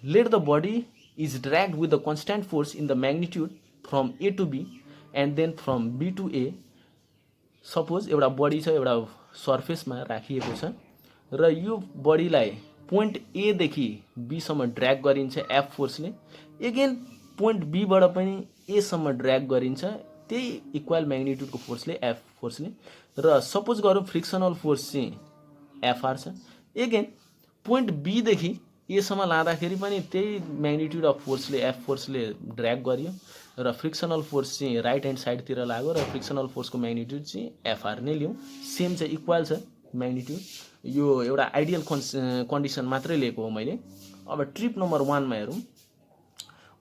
let the body is dragged with the constant force in the magnitude from A to B and then from B to A. Suppose एउटा बडी छ, एउटा सर्फेसमा राखिएको छ, र यो बडीलाई पोइन्ट एदेखि बीसम्म ड्र्याग गरिन्छ एफ फोर्सले, एगेन पोइन्ट बीबाट पनि एसम्म ड्र्याग गरिन्छ त्यही इक्वल म्याग्निट्युडको फोर्सले, एफ फोर्सले। र सपोज गरौँ फ्रिक्सनल फोर्स चाहिँ एफआर छ, एगेन पोइन्ट बीदेखि एसम्म लाँदाखेरि पनि त्यही म्याग्निट्युड अफ फोर्सले, एफ फोर्सले ड्र्याग गरियो, र फ्रिक्सनल फोर्स चाहिँ राइट ह्यान्ड साइडतिर लाग्यो, र फ्रिक्सनल फोर्सको म्याग्निट्युड चाहिँ एफआर नै लिउँ, सेम चाहिँ इक्वल छ म्याग्निट्युड। यो एउटा आइडियल कन्डिसन मात्रै लिएको हो मैले। अब ट्रिप नम्बर 1 मा हेरौँ,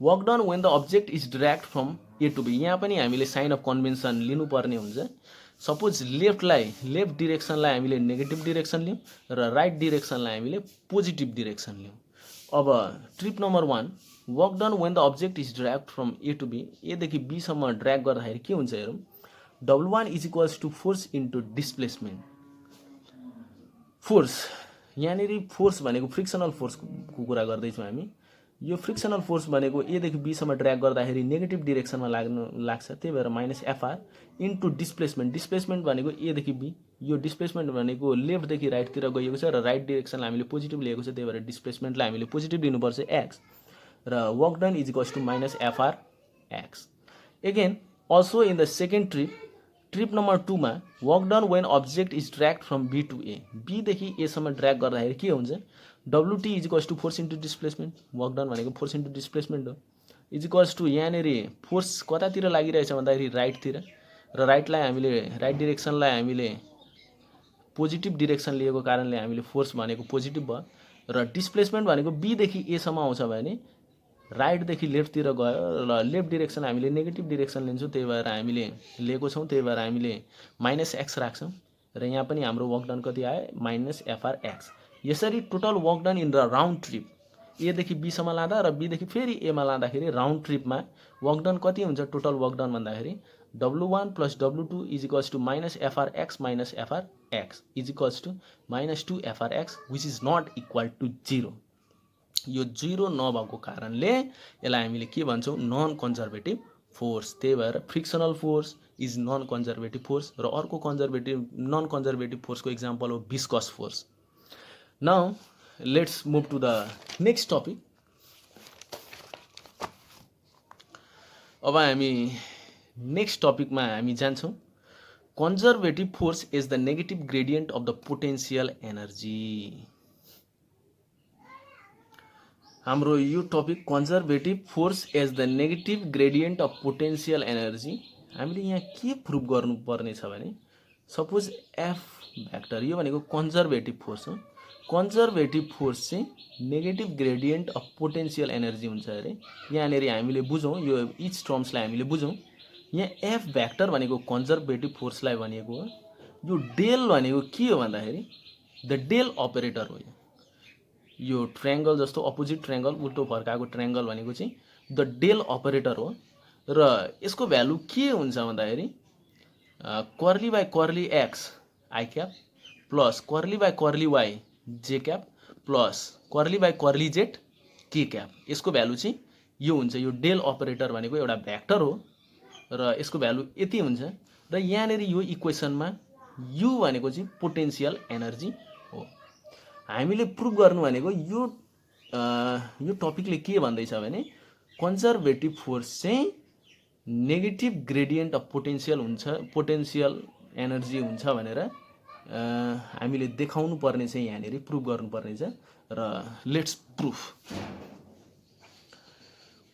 work done when the object is dragged from A to B. यहाँ पनि हामीले साइन अफ कन्भेन्सन लिनुपर्ने हुन्छ। सपोज लेफ्ट डिरेक्सनलाई हामीले नेगेटिभ डिरेक्सन लियौँ, र राइट डिरेक्सनलाई हामीले पोजिटिभ डिरेक्सन लियौँ। अब trip number 1, work done when the object is dragged from A to B, एदेखि बीसम्म ड्र्याग गर्दाखेरि के हुन्छ हेरौँ, W1 is equals to force into displacement. Force, यहाँनिर फोर्स भनेको फ्रिक्सनल फोर्सको कुरा गर्दैछौँ हामी। यो फ्रिक्सनल फोर्स भनेको एदेखि बीसम्म ड्र्याग गर्दाखेरि नेगेटिभ डिरेक्सनमा लाग्छ, त्यही भएर minus FR into displacement. Displacement भनेको एदेखि बी, यो डिस्प्लेसमेन्ट भनेको लेफ्टदेखि राइटतिर गइएको छ, र राइट डिरेक्सनलाई हामीले पोजिटिभ लिएको छ, त्यही भएर डिस्प्लेसमेन्टलाई हामीले पोजिटिभ लिनुपर्छ एक्स, र work done is equals to minus FR X. Again also in the second trip number 2 मा, work done when object is dragged from B to A. बीदेखि एसम्म ड्र्याग गर्दाखेरि के हुन्छ, WT is equals to force into displacement. Work done भनेको फोर्स इन्टु डिस्प्लेसमेन्ट हो, इज इक्वल्स टु यहाँनिर फोर्स कतातिर लागिरहेछ भन्दाखेरि राइटतिर, र राइट डिरेक्सनलाई हामीले पोजिटिभ डिरेक्सन लिएको कारणले हामीले फोर्स भनेको पोजिटिभ भयो, र डिस्प्लेसमेन्ट भनेको बीदेखि एसम्म आउँछ भने राइटदेखि लेफ्टतिर गयो, र लेफ्ट डिरेक्सन हामीले नेगेटिभ डिरेक्सन लिन्छौँ, त्यही भएर हामीले लिएको छौँ, त्यही भएर हामीले माइनस एक्स राख्छौँ, र यहाँ पनि हाम्रो वर्क डन कति आयो, माइनस एफआर एक्स। यसरी total work done in the round trip, एदेखि बीसम्म लाँदा र बीदेखि फेरि एमा लाँदाखेरि राउन्ड ट्रिपमा वर्क डन कति हुन्छ, टोटल वर्क डन भन्दाखेरि W1 plus W2 is equals to minus FR X minus FR X is equals to minus 2 FR X, which is not equal to 0। यो 0 नभएको कारणले यसलाई हामीले के भन्छौँ, नन कन्जर्भेटिभ फोर्स। त्यही भएर frictional force is non conservative force, र अर्को नन कन्जर्भेटिभ फोर्सको इक्जाम्पल हो viscous force. Now let's move to the next topic. अब हामी नेक्स्ट टपिकमा हामी जान्छौँ। Conservative force is the negative gradient of the potential energy. हाम्रो यो topic conservative force as the negative gradient of potential energy. हामीले यहाँ के प्रुभ गर्नुपर्ने छ भने सपोज एफ भ्याक्टर यो भनेको कन्जर्भेटिभ फोर्स हो। कन्जर्भेटिभ फोर्स चाहिँ negative gradient of potential energy हुन्छ अरे। यहाँनिर हामीले बुझौँ, यो इच टर्म्सलाई हामीले बुझौँ। यहाँ एफ भ्याक्टर भनेको कन्जर्भेटिभ फोर्सलाई भनेको हो। यो डेल भनेको के हो भन्दाखेरि द डेल अपरेटर हो। यो ट्रायंगल जस्तो अपोजिट ट्रायंगल उल्टो फर्काएको ट्रायंगल भनेको चाहिँ द डेल अपरेटर हो र यसको भ्यालु के हुन्छ भन्दाखेरि curly by curly X I cap plus curly by curly Y J cap plus curly by curly Z K cap. यसको भ्यालु चाहिँ यो हुन्छ। यो डेल अपरेटर भनेको एउटा भ्याक्टर हो र यसको भ्यालु यति हुन्छ र यहाँनिर यो इक्वेसनमा यु भनेको चाहिँ पोटेन्सियल एनर्जी हो। हामीले प्रुभ गर्नु भनेको यो टपिकले के भन्दैछ भने कन्जर्भेटिभ फोर्स चाहिँ negative gradient of potential energy हुन्छ भनेर हामीले देखाउनु पर्ने चाहिँ यहाँनिर प्रुभ गर्नुपर्ने छ र let's proof.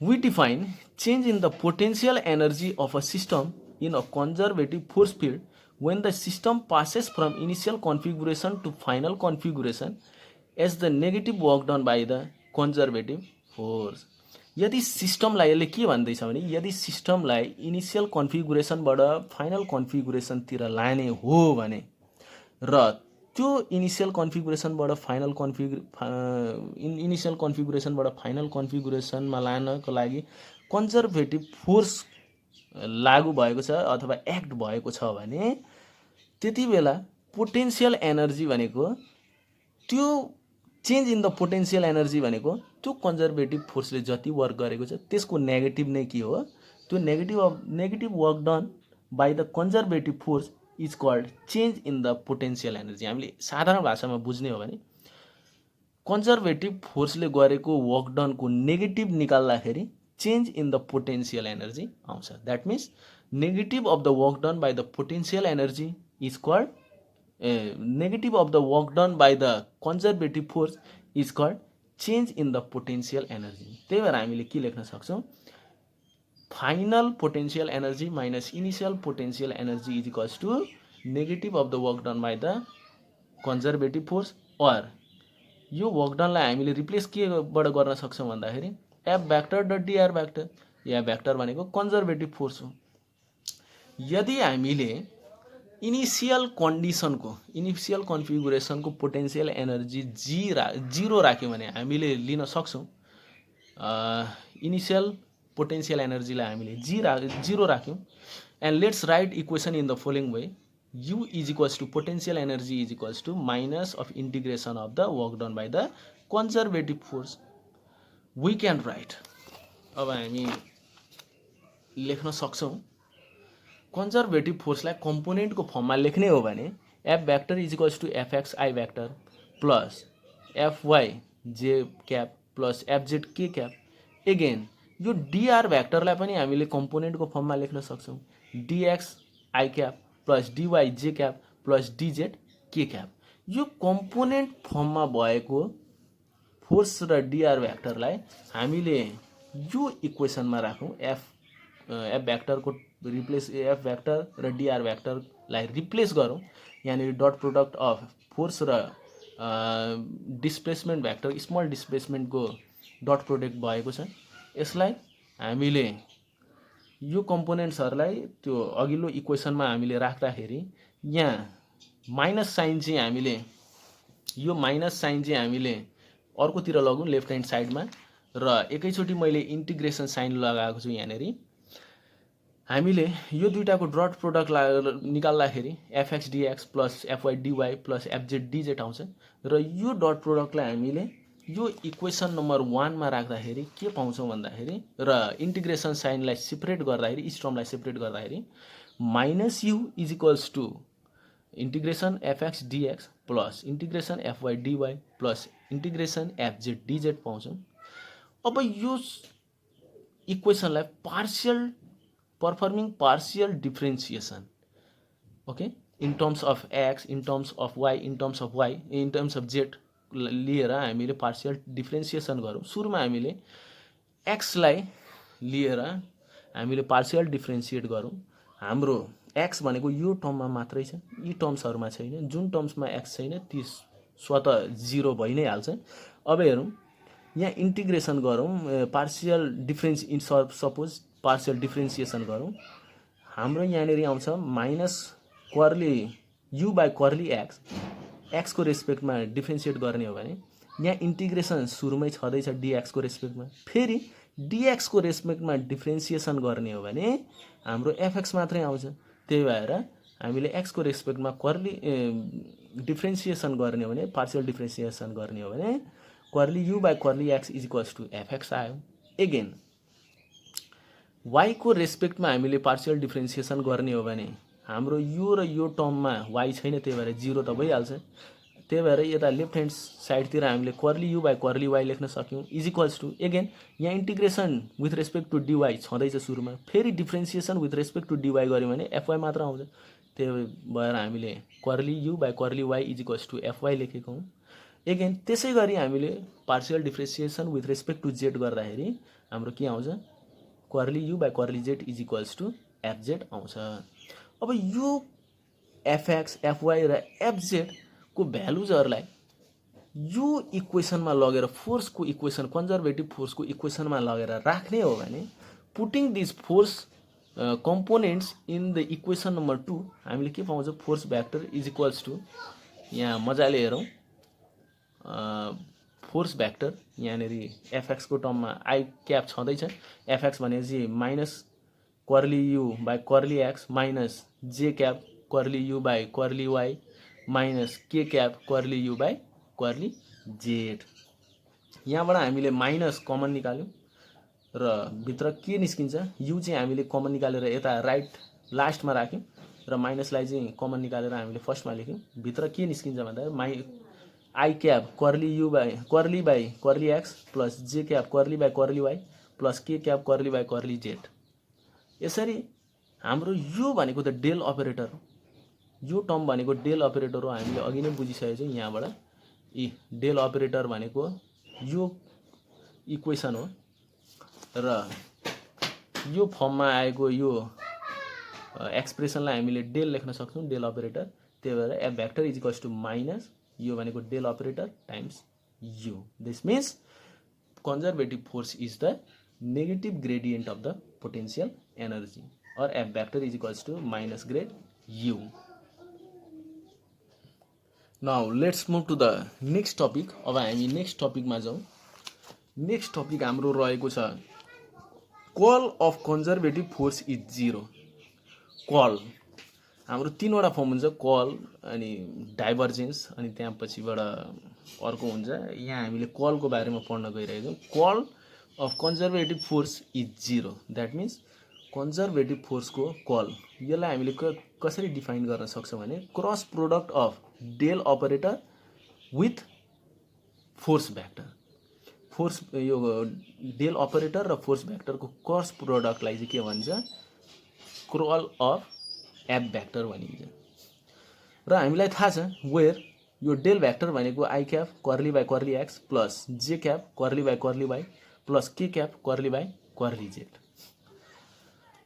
We define change in the potential energy of a system in a conservative force field when the system passes from initial configuration to final configuration as the negative work done by the conservative force। यदि सिस्टमलाई यसले के भन्दैछ भने यदि सिस्टमलाई इनिसियल कन्फिगुरेसनबाट फाइनल कन्फिगुरेसनतिर लाने हो भने र त्यो इनिसियल कन्फिगुरेसनबाट फाइनल कन्फिगुरेसनमा लानको लागि कन्जर्भेटिभ फोर्स लागू भएको छ अथवा एक्ट भएको छ भने त्यति बेला पोटेन्सियल एनर्जी भनेको त्यो change in the potential energy भनेको त्यो कन्जर्भेटिभ फोर्सले जति वर्क गरेको छ त्यसको नेगेटिभ नै के हो। त्यो negative work done by the conservative force is called change in the potential energy. हामीले साधारण भाषामा बुझ्ने हो भने कन्जर्भेटिभ फोर्सले गरेको वर्क डनको नेगेटिभ निकाल्दाखेरि change in the potential energy आउँछ। That means negative of the work done by the potential energy is called negative of the work done by the conservative force is called change in the potential energy. त्यही भएर हामीले के लेख्न सक्छौँ final potential energy minus initial potential energy is equals to negative of the work done by the conservative force. और यो वर्क डनलाई हामीले रिप्लेस केबाट गर्न सक्छौँ भन्दाखेरि F vector dot DR vector. या भ्याक्टर भनेको कन्जर्भेटिभ फोर्स हो। यदि हामीले इनिसियल कन्फिगुरेसनको पोटेन्सियल एनर्जी जिरो राख्यौँ भने हामीले लिन सक्छौँ इनिसियल पोटेन्सियल एनर्जीलाई हामीले जिरो राख्यौँ। And let's write equation in the following way U is equals to potential energy is equals to minus of integration of the work done by the conservative force. We can write. अब हामी लेख्न सक्छौँ कन्जर्भेटिभ फोर्सलाई कम्पोनेन्टको फर्ममा लेख्ने हो भने F vector is equals to FX I vector plus FY जे क्याप प्लस एफजेड के क्याप। एगेन यो डिआर भ्याक्टरलाई पनि हामीले कम्पोनेन्टको फर्ममा लेख्न सक्छौँ DX I cap plus DY J cap plus DZ K cap. यो कम्पोनेन्ट फर्ममा भएको फोर्स र डिआर भ्याक्टरलाई हामीले यो इक्वेसनमा राखौँ। एफ भ्याक्टरको रिप्लेस एफ भ्याक्टर र डिआर भ्याक्टरलाई रिप्लेस गरौँ। यहाँनिर डट प्रोडक्ट अफ फोर्स र डिस्प्लेसमेन्ट भ्याक्टर स्मल डिस्प्लेसमेन्टको डट प्रोडक्ट भएको छ। यसलाई हामीले यो कम्पोनेन्ट्सहरूलाई त्यो अघिल्लो इक्वेसनमा हामीले राख्दाखेरि यहाँ माइनस साइन चाहिँ हामीले अर्कोतिर लगौँ लेफ्ट ह्यान्ड साइडमा र एकैचोटि मैले इन्टिग्रेसन साइन लगाएको छु। यहाँनिर हामीले यो दुईटाको डट प्रोडक्ट निकाल्दाखेरि FX dx plus FY dy plus FZ DZ आउँछ र यो डट प्रोडक्टलाई हामीले यो इक्वेसन नम्बर 1 मा राख्दाखेरि के पाउँछौँ भन्दाखेरि र इन्टिग्रेसन साइनलाई सेपरेट गर्दाखेरि इच टर्मलाई सेपरेट गर्दाखेरि minus u is equals to integration fx dx plus integration fy dy plus integration fz dz पाउँछौँ। अब यो इक्वेसनलाई performing partial differentiation okay, in terms of x, in terms of y, in terms of y, in terms of z लिएर हामीले पार्सियल डिफ्रेन्सिएसन गरौँ। सुरुमा हामीले एक्सलाई लिएर हामीले पार्सियल डिफ्रेन्सिएट गरौँ। हाम्रो एक्स भनेको यो टर्ममा मात्रै छ, यी टर्म्सहरूमा छैन। जुन टर्म्समा एक्स छैन ती स्वतः जिरो भइ नै हाल्छ। अब हेरौँ, यहाँ इन्टिग्रेसन गरौँ, partial difference in suppose partial differentiation गरौँ। हाम्रो यहाँनिर आउँछ minus curly you by curly x, एक्सको रेस्पेक्टमा डिफ्रेन्सिएट गर्ने हो भने यहाँ इन्टिग्रेसन सुरुमै छँदैछ डिएक्सको रेस्पेक्टमा। फेरि डिएक्सको रेस्पेक्टमा डिफ्रेन्सिएसन गर्ने हो भने हाम्रो एफएक्स मात्रै आउँछ। त्यही भएर हामीले एक्सको रेस्पेक्टमा कर्ली डिफ्रेन्सिएसन गर्ने हो भने, पार्सियल डिफ्रेन्सिएसन गर्ने हो भने curly you by curly X is equals to FX आयो। एगेन वाई को रेस्पेक्टमा हामीले पार्सियल डिफ्रेन्सिएसन गर्ने हो भने हाम्रो यो र यो टर्ममा वाई छैन, त्यही भएर जिरो त भइहाल्छ। त्यही भएर यता लेफ्ट ह्यान्ड साइडतिर हामीले curly you by curly Y लेख्न सक्यौँ इज इक्वल्स टु, एगेन यहाँ integration with respect to DY छँदैछ सुरुमा, फेरि differentiation with respect to DY गऱ्यो भने एफवाई मात्र आउँछ। त्यही भएर हामीले curly you by curly Y is equals to FY लेखेको हौँ। एगेन त्यसै गरी हामीले partial differentiation with respect to Z गर्दाखेरि हाम्रो के आउँछ, curly you by curly Z is equals to FZ आउँछ। अब यो एफएक्स, एफवाई र एफजेडको भ्यालुजहरूलाई यो इक्वेसनमा लगेर फोर्सको इक्वेसन, कन्जर्भेटिभ फोर्सको इक्वेसनमा लगेर राख्ने हो भने putting this force components in the equation number 2 हामीले के पाउँछ, force vector is equals to, यहाँ मजाले हेरौँ, फोर्स भ्याक्टर यहाँनिर एफएक्सको टर्ममा आई क्याप छँदैछ। एफएक्स भनेपछि minus curly you by curly X minus J cap curly you by curly Y minus K cap curly you by curly Z. यहाँबाट हामीले माइनस कमन निकाल्यौँ र भित्र के निस्किन्छ, यु चाहिँ हामीले कमन निकालेर यता राइट लास्टमा राख्यौँ र माइनसलाई चाहिँ कमन निकालेर हामीले फर्स्टमा लेख्यौँ। भित्र के निस्किन्छ भन्दा I cap curly you by curly x plus जे cap curly by curly Y plus के cap curly by curly Z. यसरी हाम्रो यो भनेको त डेल अपरेटर हो, यो टर्म भनेको डेल अपरेटर हो, हामीले अघि नै बुझिसकेको छौँ। यहाँबाट यी डेल अपरेटर भनेको यो इक्वेसन हो र यो फर्ममा आएको यो एक्सप्रेसनलाई हामीले डेल लेख्न सक्छौँ, डेल अपरेटर। त्यही भएर F vector is equals to minus यो भनेको del operator times u. This means conservative force is the negative gradient of the potential energy, और F vector is equals to minus grad u. Now let's move to the next topic. अब हामी नेक्स्ट टपिकमा जाउँ। नेक्स्ट टपिक हाम्रो रहेको छ curl of conservative force is zero. Curl हाम्रो तीनवटा फर्म हुन्छ, कल अनि डाइभर्जेन्स अनि त्यहाँ पछिबाट अर्को हुन्छ। यहाँ हामीले कलको बारेमा पढ्न गइरहेको छौँ। Curl of conservative force is zero, that means conservative फोर्सको कल, यसलाई हामीले कसरी डिफाइन गर्न सक्छौँ भने cross product of del operator with force vector. Force यो डेल अपरेटर र फोर्स भ्याक्टरको क्रस प्रोडक्टलाई चाहिँ के भन्छ, कल अफ एफ भ्याक्टर भनिन्छ। र हामीलाई थाहा छ वेयर यो डेल भ्याक्टर भनेको I cap curly by curly x plus जे cap curly by curly Y plus के cap curly by curly Z.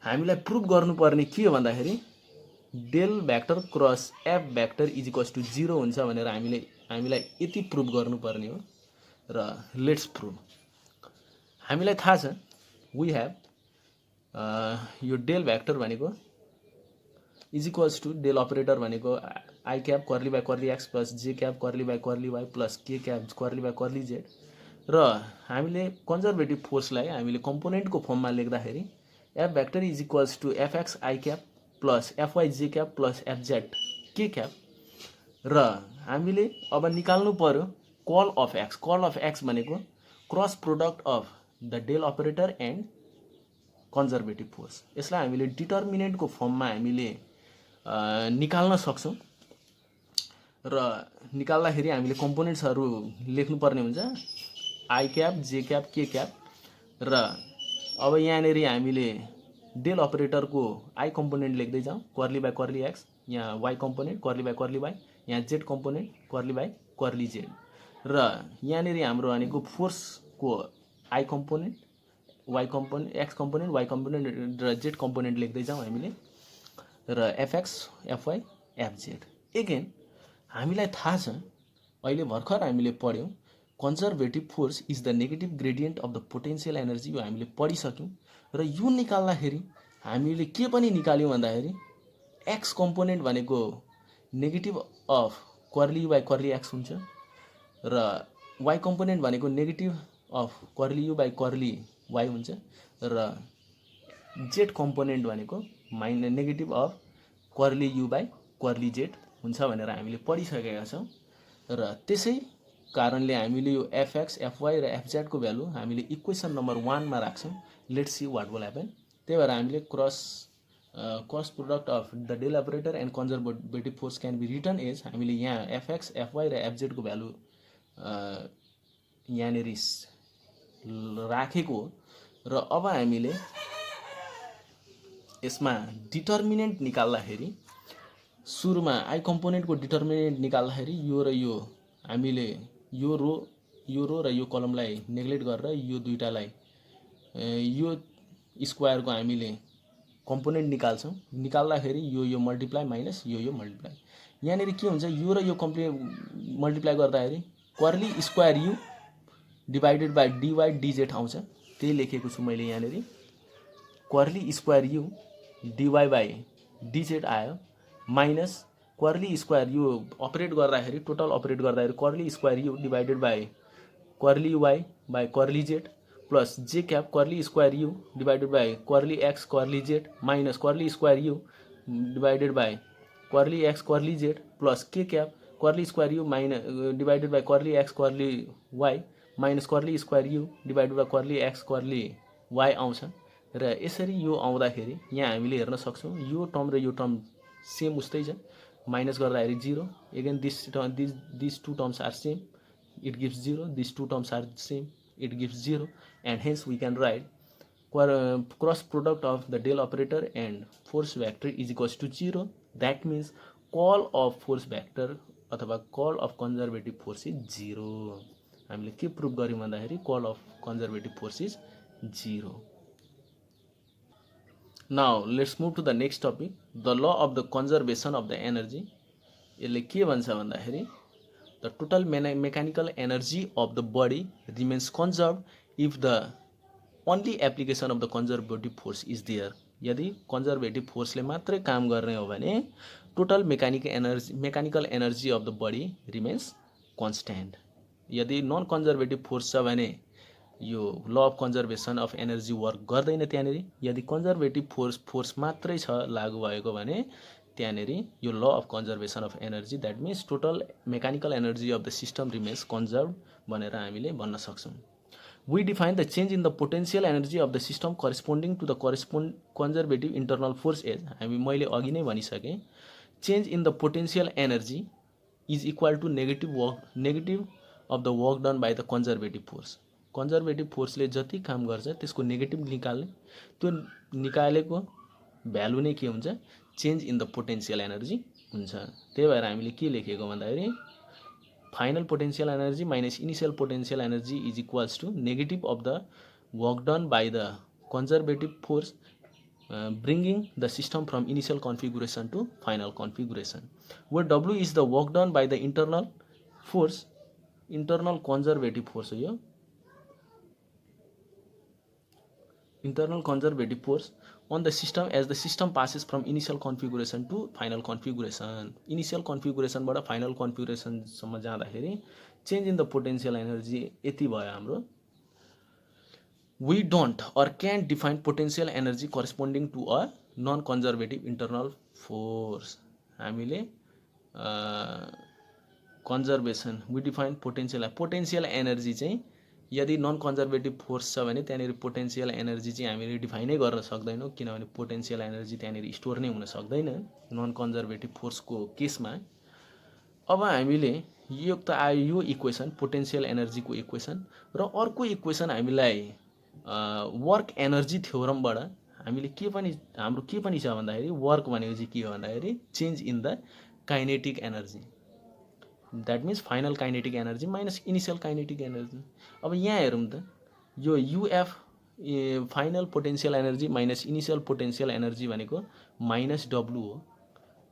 हामीलाई प्रुभ गर्नुपर्ने के हो भन्दाखेरि del vector cross F vector is equals to zero हुन्छ भनेर हामीलाई यति प्रुभ गर्नुपर्ने हो। र लेट्स प्रुभ। हामीलाई थाहा छ वी हेभ यो डेल भ्याक्टर भनेको is equals to del operator भनेको I cap curly by curly x plus जे cap curly by curly Y plus के cap curly by curly z. र हामीले कन्जर्भेटिभ फोर्सलाई हामीले कम्पोनेन्टको फर्ममा लेख्दाखेरि F vector is equals to fx i cap plus FY जे क्याप प्लस एफजेड के क्याप। र हामीले अब निकाल्नु पर्यो curl of x. Curl of x भनेको cross product of the del operator and conservative force. यसलाई हामीले डिटर्मिनेन्टको फर्ममा हामीले निकाल्न सक्छौँ। र निकाल्दाखेरि हामीले कम्पोनेन्ट्सहरू लेख्नुपर्ने हुन्छ, आई क्याप जे क्याप के क्याप। र अब यहाँनिर हामीले डेल अपरेटरको आई कम्पोनेन्ट लेख्दै जाउँ, कर्ली बाई कर्ली एक्स, यहाँ y component curly by curly y, यहाँ z component curly by curly z, र यहाँनिर हाम्रो भनेको फोर्सको i component, y component, x component, y component र जेड कम्पोनेन्ट लेख्दै जाउँ हामीले, र एफएक्स, एफवाई, एफजेड। एगेन हामीलाई थाहा छ, अहिले भर्खर हामीले पढ्यौँ, conservative force is the negative gradient of the potential energy, यो हामीले पढिसक्यौँ। र यो निकाल्दाखेरि हामीले के पनि निकाल्यौँ भन्दाखेरि एक्स कम्पोनेन्ट भनेको negative of curly you by curly X हुन्छ, र वाई कम्पोनेन्ट भनेको negative of curly you by curly Y हुन्छ, र जेड कम्पोनेन्ट भनेको negative of curly you by curly Z हुन्छ भनेर हामीले पढिसकेका छौँ। र त्यसै कारणले हामीले यो एफएक्स, एफवाई र एफजेडको भ्यालु हामीले इक्वेसन नम्बर 1 मा राख्छौँ। Let's see what will happen. त्यही भएर हामीले cross product of the del operator and conservative force can be written as, हामीले यहाँ एफएक्स, एफवाई र एफजेडको भ्यालु यहाँनिर राखेको। र अब हामीले यसमा डिटर्मिनेन्ट निकाल्दाखेरि, सुरुमा आई कम्पोनेन्टको डिटर्मिनेन्ट निकाल्दाखेरि यो र यो हामीले यो रो र यो कलमलाई नेग्लेक्ट गरेर यो दुईटालाई यो स्क्वायरको हामीले कम्पोनेन्ट निकाल्छौँ। निकाल्दाखेरि यो मल्टिप्लाई माइनस यो मल्टिप्लाई, यहाँनिर के हुन्छ, यो र यो मल्टिप्लाई गर्दाखेरि curly square you divided by dy dz आउँछ। त्यही लेखेको छु मैले यहाँनिर, curly square u dy by dz आयो, minus curly square u operate गर्दाखेरि, टोटल अपरेट गर्दाखेरि curly square you divided by curly y by curly z, plus जे cap curly square you divided by curly x curly z, minus curly square you divided by curly x curly z, plus के cap curly square you divided by curly x curly Y, minus curly square you divided by curly x curly Y आउँछ। र यसरी यो आउँदाखेरि यहाँ हामीले हेर्न सक्छौँ, यो टर्म र यो टर्म सेम उस्तै छ, माइनस गर्दाखेरि 0। Again this two terms are same, it gives 0. These two terms are same, it gives 0, and hence we can write cross product of the del operator and force vector is equals to 0. That means call of force vector अथवा call of conservative force is 0. हामीले के प्रुभ गर्यौँ भन्दाखेरि call of conservative force is 0. Now let's move to the next topic, the law of the conservation of the energy. यसले के भन्छ भन्दाखेरि the total mechanical energy of the body remains conserved if the only application of the conservative force is there. यदि कन्जर्भेटिभ फोर्सले मात्रै काम गर्ने हो भने total mechanical energy of the body remains constant. यदि नन कन्जर्भेटिभ फोर्स छ भने यो law of conservation of energy work गर्दैन त्यहाँनिर। यदि कन्जर्भेटिभ फोर्स मात्रै छ लागू भएको भने त्यहाँनिर यो law of conservation of energy, that means total mechanical energy of the system remains conserve भनेर हामीले भन्न सक्छौँ। We define the change in the potential energy of the system corresponding to the conservative internal force as, मैले अघि नै भनिसकेँ, change in the potential energy is equal to negative of the work done by the conservative force. Conservative फोर्सले जति काम गर्छ त्यसको नेगेटिभ निकाल्ने, त्यो निकालेको भ्यालु नै के हुन्छ, change in the potential energy हुन्छ। त्यही भएर हामीले के लेखेको भन्दाखेरि final potential energy minus initial potential energy is equals to negative of the work done by the conservative force bringing the system from initial configuration to final configuration, where W is the work done by the internal force, internal conservative force हो यो, internal conservative force on the system as the system passes from initial configuration to final configuration. Initial configuration बाट final configuration सम्म जाँदाखेरि change in the potential energy यति भयो हाम्रो। We don't or can't define potential energy corresponding to a non-conservative internal force. हामीले conservation we define potential energy चाहिँ यदि नन कन्जर्भेटिभ फोर्स छ भने त्यहाँनिर पोटेन्सियल एनर्जी चाहिँ हामीले डिफाइनै गर्न सक्दैनौँ, किनभने पोटेन्सियल एनर्जी त्यहाँनिर स्टोर नै हुन सक्दैन नन कन्जर्भेटिभ फोर्सको केसमा। अब हामीले यो त आयो यो इक्वेसन पोटेन्सियल एनर्जीको इक्वेसन, र अर्को इक्वेसन हामीलाई वर्क एनर्जी थ्योरमबाट हामीले के पनि हाम्रो के पनि छ भन्दाखेरि वर्क भनेको चाहिँ के हो भन्दाखेरि change in the kinetic energy, that means final kinetic energy minus initial kinetic energy. अब यहाँ हेरौँ त यो uf final potential energy minus initial potential energy भनेको माइनस डब्लु हो।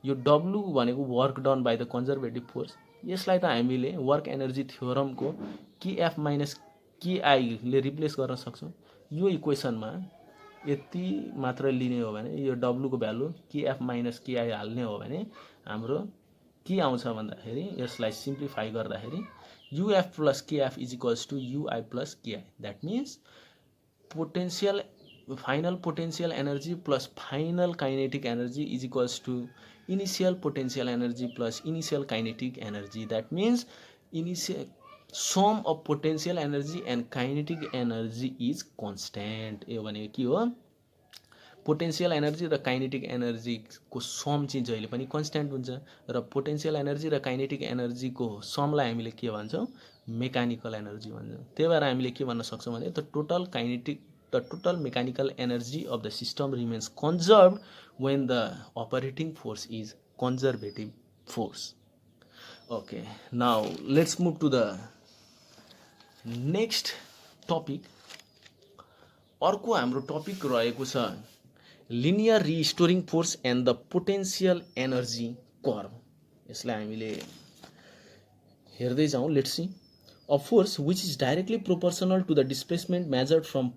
यो डब्लु भनेको work done by the conservative force. यसलाई त हामीले वर्क एनर्जी थ्योरमको केएफ माइनस केआईले रिप्लेस गर्न सक्छौँ। यो इक्वेसनमा यति मात्र लिने हो भने यो डब्लुको भ्यालु केएफ माइनस केआई हाल्ने हो भने हाम्रो के आउँछ भन्दाखेरि यसलाई सिम्प्लिफाई गर्दाखेरि uf plus kf is equals to ui plus ki, that means potential final potential energy plus final kinetic energy is equals to initial potential energy plus initial kinetic energy, that means initial sum of potential energy and kinetic energy is constant. यो भनेको के हो, पोटेन्शियल एनर्जी र काइनेटिक एनर्जीको सम चाहिँ जहिले पनि कन्स्ट्यान्ट हुन्छ र पोटेन्शियल एनर्जी र काइनेटिक एनर्जीको समलाई हामीले के भन्छौँ, मेकानिकल एनर्जी भन्छौँ। त्यही भएर हामीले के भन्न सक्छौँ भने the total mechanical energy of the system remains conserved when the operating force is conservative force. Okay, now let's move to the next topic. अर्को हाम्रो टपिक रहेको छ linear restoring force and the potential energy curve. यसलाई हामीले हेर्दै जाउँ। Let's see a force which is directly proportional to the displacement measured from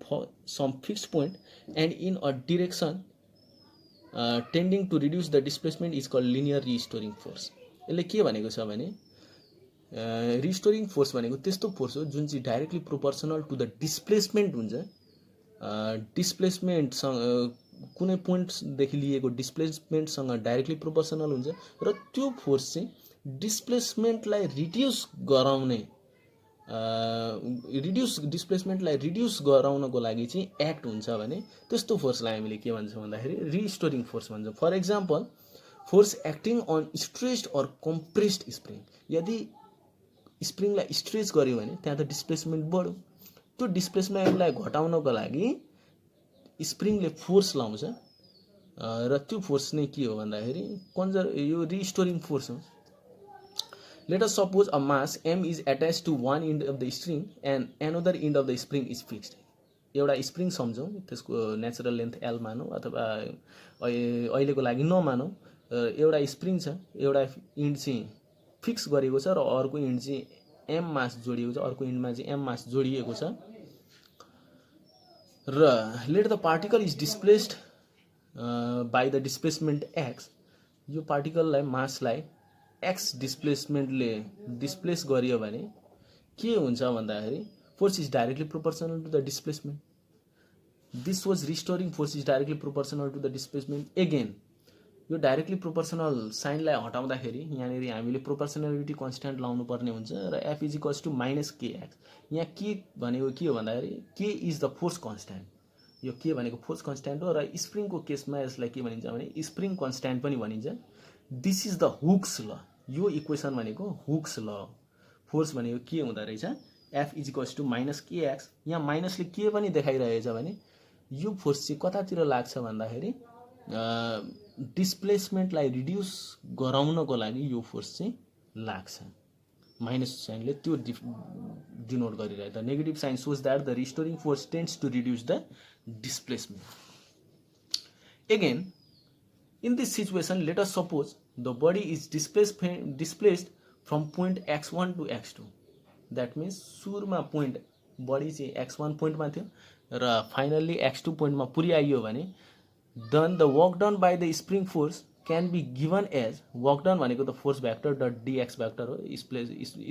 some fixed point and in a direction tending to reduce the displacement is called linear restoring force. यसले के भनेको छ भने रिस्टोरिङ फोर्स भनेको त्यस्तो फोर्स हो जुन चाहिँ directly proportional to the displacement हुन्छ। डिस्प्लेसमेन्टसँग कुनै पोइन्टदेखि लिएको डिस्प्लेसमेन्टसँग डाइरेक्टली प्रोपोर्सनल हुन्छ र त्यो फोर्स चाहिँ डिस्प्लेसमेन्टलाई डिस्प्लेसमेन्टलाई रिड्युस गराउनको लागि चाहिँ एक्ट हुन्छ भने त्यस्तो फोर्सलाई हामीले के भन्छौँ भन्दाखेरि रिस्टोरिङ फोर्स भन्छौँ। For example force acting on stretched or compressed spring. यदि स्प्रिङलाई स्ट्रेच गर्यो भने त्यहाँ त डिस्प्लेसमेन्ट बढ्यो, त्यो डिस्प्लेसमेन्टलाई घटाउनको लागि स्प्रिङले फोर्स लाउँछ र त्यो फोर्स नै के हो भन्दाखेरि यो रिस्टोरिङ फोर्स हो। Let us suppose a mass m is attached to one end of the spring and another end of the spring is fixed. एउटा स्प्रिङ सम्झौँ, त्यसको नेचुरल लेन्थ l मानौँ अथवा अहिलेको लागि नमानौँ। एउटा स्प्रिङ छ, एउटा इन्ड चाहिँ फिक्स गरेको छ र अर्को इन्ड चाहिँ m मास जोडिएको छ, अर्को इन्डमा चाहिँ m मास जोडिएको छ र let the particle is displaced by the displacement x। यो पार्टिकललाई मासलाई x डिस्प्लेसमेन्टले डिस्प्लेस गरियो भने के हुन्छ भन्दाखेरि force is directly proportional to the displacement. This was restoring force is directly proportional to the displacement. Again यो डाइरेक्टली प्रोपोर्सनल साइनलाई हटाउँदाखेरि यहाँनिर हामीले प्रोपोर्सनलिटी कन्स्ट्यान्ट लाउनु पर्ने हुन्छ र F is equals to minus K X. यहाँ के भनेको के हो भन्दाखेरि के इज द फोर्स कन्स्ट्यान्ट। यो के भनेको फोर्स कन्स्ट्यान्ट हो र स्प्रिङको केसमा यसलाई के भनिन्छ भने स्प्रिङ कन्स्ट्यान्ट पनि भनिन्छ। दिस इज द हुक्स ल। यो इक्वेसन भनेको हुक्स ल। फोर्स भनेको के हुँदो रहेछ, F is equals to minus K X. यहाँ माइनसले के पनि देखाइरहेछ भने यो फोर्स चाहिँ कतातिर लाग्छ भन्दाखेरि डिस्प्लेसमेन्टलाई रिड्युस गराउनको लागि यो फोर्स चाहिँ लाग्छ। माइनस साइनले त्यो डिनोट गरिरहेछ। The negative sign shows that the restoring force tends to reduce the displacement. Again in this situation let us suppose the body is displaced from point x1 to x2। That means सुरुमा पोइन्ट बडी चाहिँ x1 पोइन्टमा थियो र फाइनल्ली x2 पोइन्टमा पुर्याइयो भने then the work done by the spring force can be given as work done भनेको त force vector dot dx vector हो,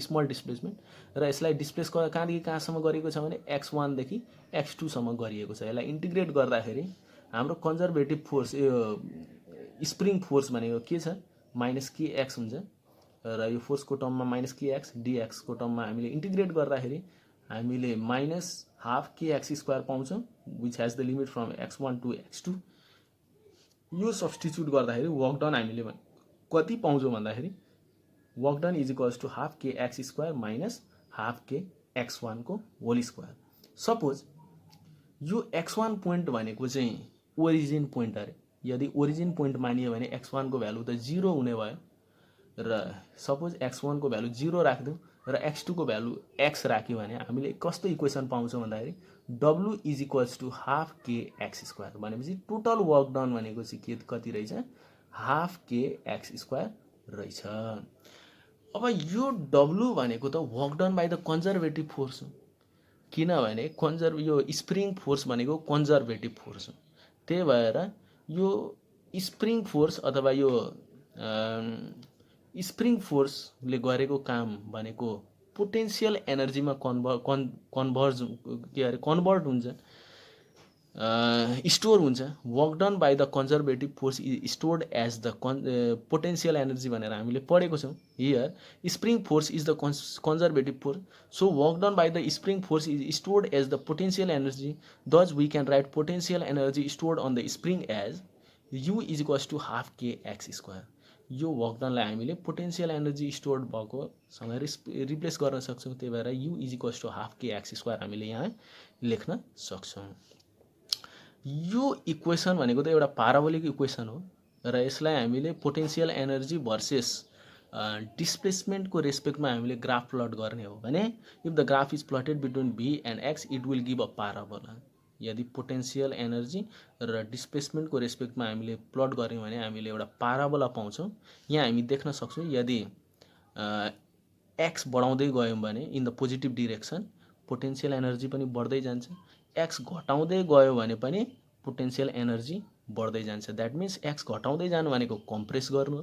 स्मल डिस्प्लेसमेन्ट र यसलाई डिस्प्लेस कहाँदेखि कहाँसम्म गरिएको छ भने x1 देखि x2 सम्म गरिएको छ। यसलाई इन्टिग्रेट गर्दाखेरि हाम्रो कन्जर्भेटिभ फोर्स यो स्प्रिङ फोर्स भनेको के छ, माइनस के एक्स हुन्छ र यो फोर्सको टर्ममा माइनस के एक्स, डिएक्सको टर्ममा हामीले इन्टिग्रेट गर्दाखेरि हामीले माइनस हाफ के एक्स स्क्वायर पाउँछौँ which has the limit from x1 to x2। यो सब्स्टिट्युट गर्दाखेरि वर्क डन हामीले कति पाउँछौँ भन्दाखेरि work done is equals to half के x square minus half K x1 को होल स्क्वायर। सपोज यो x1 पोइन्ट भनेको चाहिँ ओरिजिन पोइन्ट अरे। यदि ओरिजिन पोइन्ट मानियो भने x1 को भ्यालु त 0 हुने भयो र सपोज x1 को भ्यालु 0 राख्दिउँ र x2 को भ्यालु x राख्यो भने हामीले कस्तो इक्वेसन पाउँछौँ भन्दाखेरि w is equals to half के एक्स स्क्वायर भनेपछि टोटल वर्क डन भनेको चाहिँ के कति रहेछ हाफ के एक्स स्क्वायर रहेछ। अब यो w भनेको त work done by the conservative force हो, किनभने यो स्प्रिङ फोर्स भनेको कन्जर्भेटिभ फोर्स हो। त्यही भएर यो स्प्रिङ फोर्स अथवा यो स्प्रिङ फोर्सले गरेको काम भनेको पोटेन्सियल एनर्जीमा कन्भर्ट हुन्छ, स्टोर हुन्छ। Work done by the conservative force is stored as the potential energy भनेर हामीले पढेको छौँ। Here spring force is the conservative force, so work done by the spring force is stored as the potential energy, thus we can write potential energy stored on the spring as u is equals to half के एक्स स्क्वायर। यो वर्क डनलाई हामीले पोटेन्सियल एनर्जी स्टोर्ड भएकोसँग रिप्लेस गर्न सक्छौँ। त्यही भएर U is equals to half के एक्स स्क्वायर हामीले यहाँ लेख्न सक्छौँ। यो इक्वेसन भनेको त एउटा पाराबोलिक इक्वेसन हो र यसलाई हामीले पोटेन्सियल एनर्जी भर्सेस डिस्प्लेसमेन्टको रेस्पेक्टमा हामीले ग्राफ प्लट गर्ने हो भने if the graph is plotted between v and x it will give a parabola. यदि पोटेन्सियल एनर्जी र डिस्प्लेसमेन्टको रेस्पेक्टमा हामीले प्लट गऱ्यौँ भने हामीले एउटा पाराबोला पाउँछौँ। यहाँ हामी देख्न सक्छौँ यदि एक्स बढाउँदै गयौँ भने in the positive direction potential energy पनि बढ्दै जान्छ, एक्स घटाउँदै गयो भने पनि पोटेन्सियल एनर्जी बढ्दै जान्छ। द्याट मिन्स एक्स घटाउँदै जानु भनेको कम्प्रेस गर्नु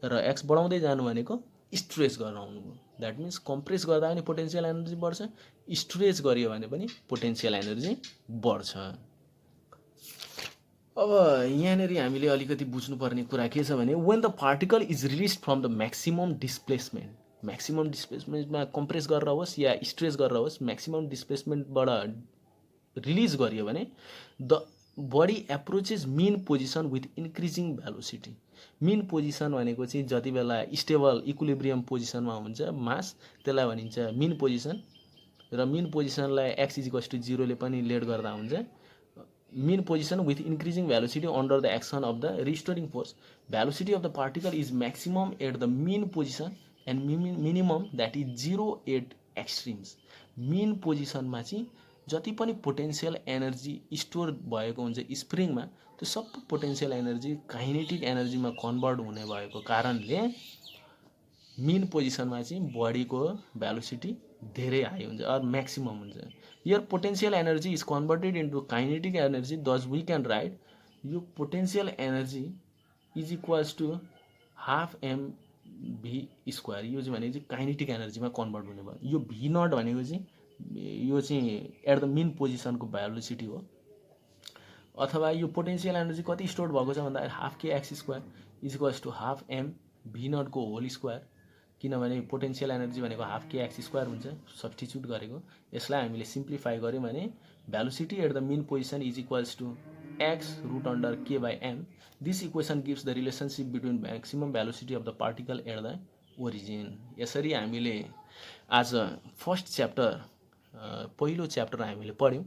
र एक्स बढाउँदै जानु भनेको स्ट्रेच गराउनु हो। द्याट मिन्स कम्प्रेस गर्दा पनि पोटेन्सियल एनर्जी बढ्छ, स्ट्रेच गरियो भने पनि पोटेन्सियल एनर्जी बढ्छ। अब यहाँनिर हामीले अलिकति बुझ्नुपर्ने कुरा के छ भने when the particle is release from the maximum डिस्प्लेसमेन्टमा कम्प्रेस गरेर होस् या स्ट्रेच गरेर होस्, म्याक्सिमम डिस्प्लेसमेन्टबाट रिलिज गरियो भने the body approaches mean position with increasing velocity. Mean position भनेको चाहिँ जति बेला स्टेबल इक्विलिब्रियम पोजिसनमा हुन्छ मास त्यसलाई भनिन्छ मिन पोजिसन, र मिन पोजिसनलाई एक्स इज इक्वल्स टु 0 ले पनि लेट गर्दा हुन्छ mean position with increasing velocity under the action of the restoring force. Velocity of the particle is maximum at the mean position and minimum that is 0 at extremes. Mean पोजिसनमा चाहिँ जति पनि पोटेन्सियल एनर्जी स्टोर भएको हुन्छ स्प्रिङमा त्यो सबै पोटेन्सियल एनर्जी काइनेटिक एनर्जीमा कन्भर्ट हुने भएको कारणले मिन पोजिसनमा चाहिँ बडीको भेलोसिटी धेरै हाई हुन्छ अर म्याक्सिमम हुन्छ। Here potential energy is converted into kinetic energy, thus we can write यो potential energy is equals to half am V square. यो चाहिँ भनेको चाहिँ काइनेटिक एनर्जीमा कन्भर्ट हुने भयो। यो भी नट भनेको चाहिँ यो चाहिँ एट द मिन पोजिसनको भेलोसिटी हो, अथवा यो पोटेन्सियल एनर्जी कति स्टोर भएको छ भन्दाखेरि हाफ के x square is equals to half am v नटको होल स्क्वायर, किनभने पोटेन्सियल एनर्जी भनेको हाफ के एक्स स्क्वायर हुन्छ सब्स्टिट्युट गरेको। यसलाई हामीले सिम्प्लिफाई गऱ्यौँ भने velocity at the mean position is equals to x root under k by m. This equation gives the relationship between maximum velocity of the particle at the origin. यसरी हामीले आज फर्स्ट च्याप्टर पहिलो च्याप्टर हामीले पढ्यौँ।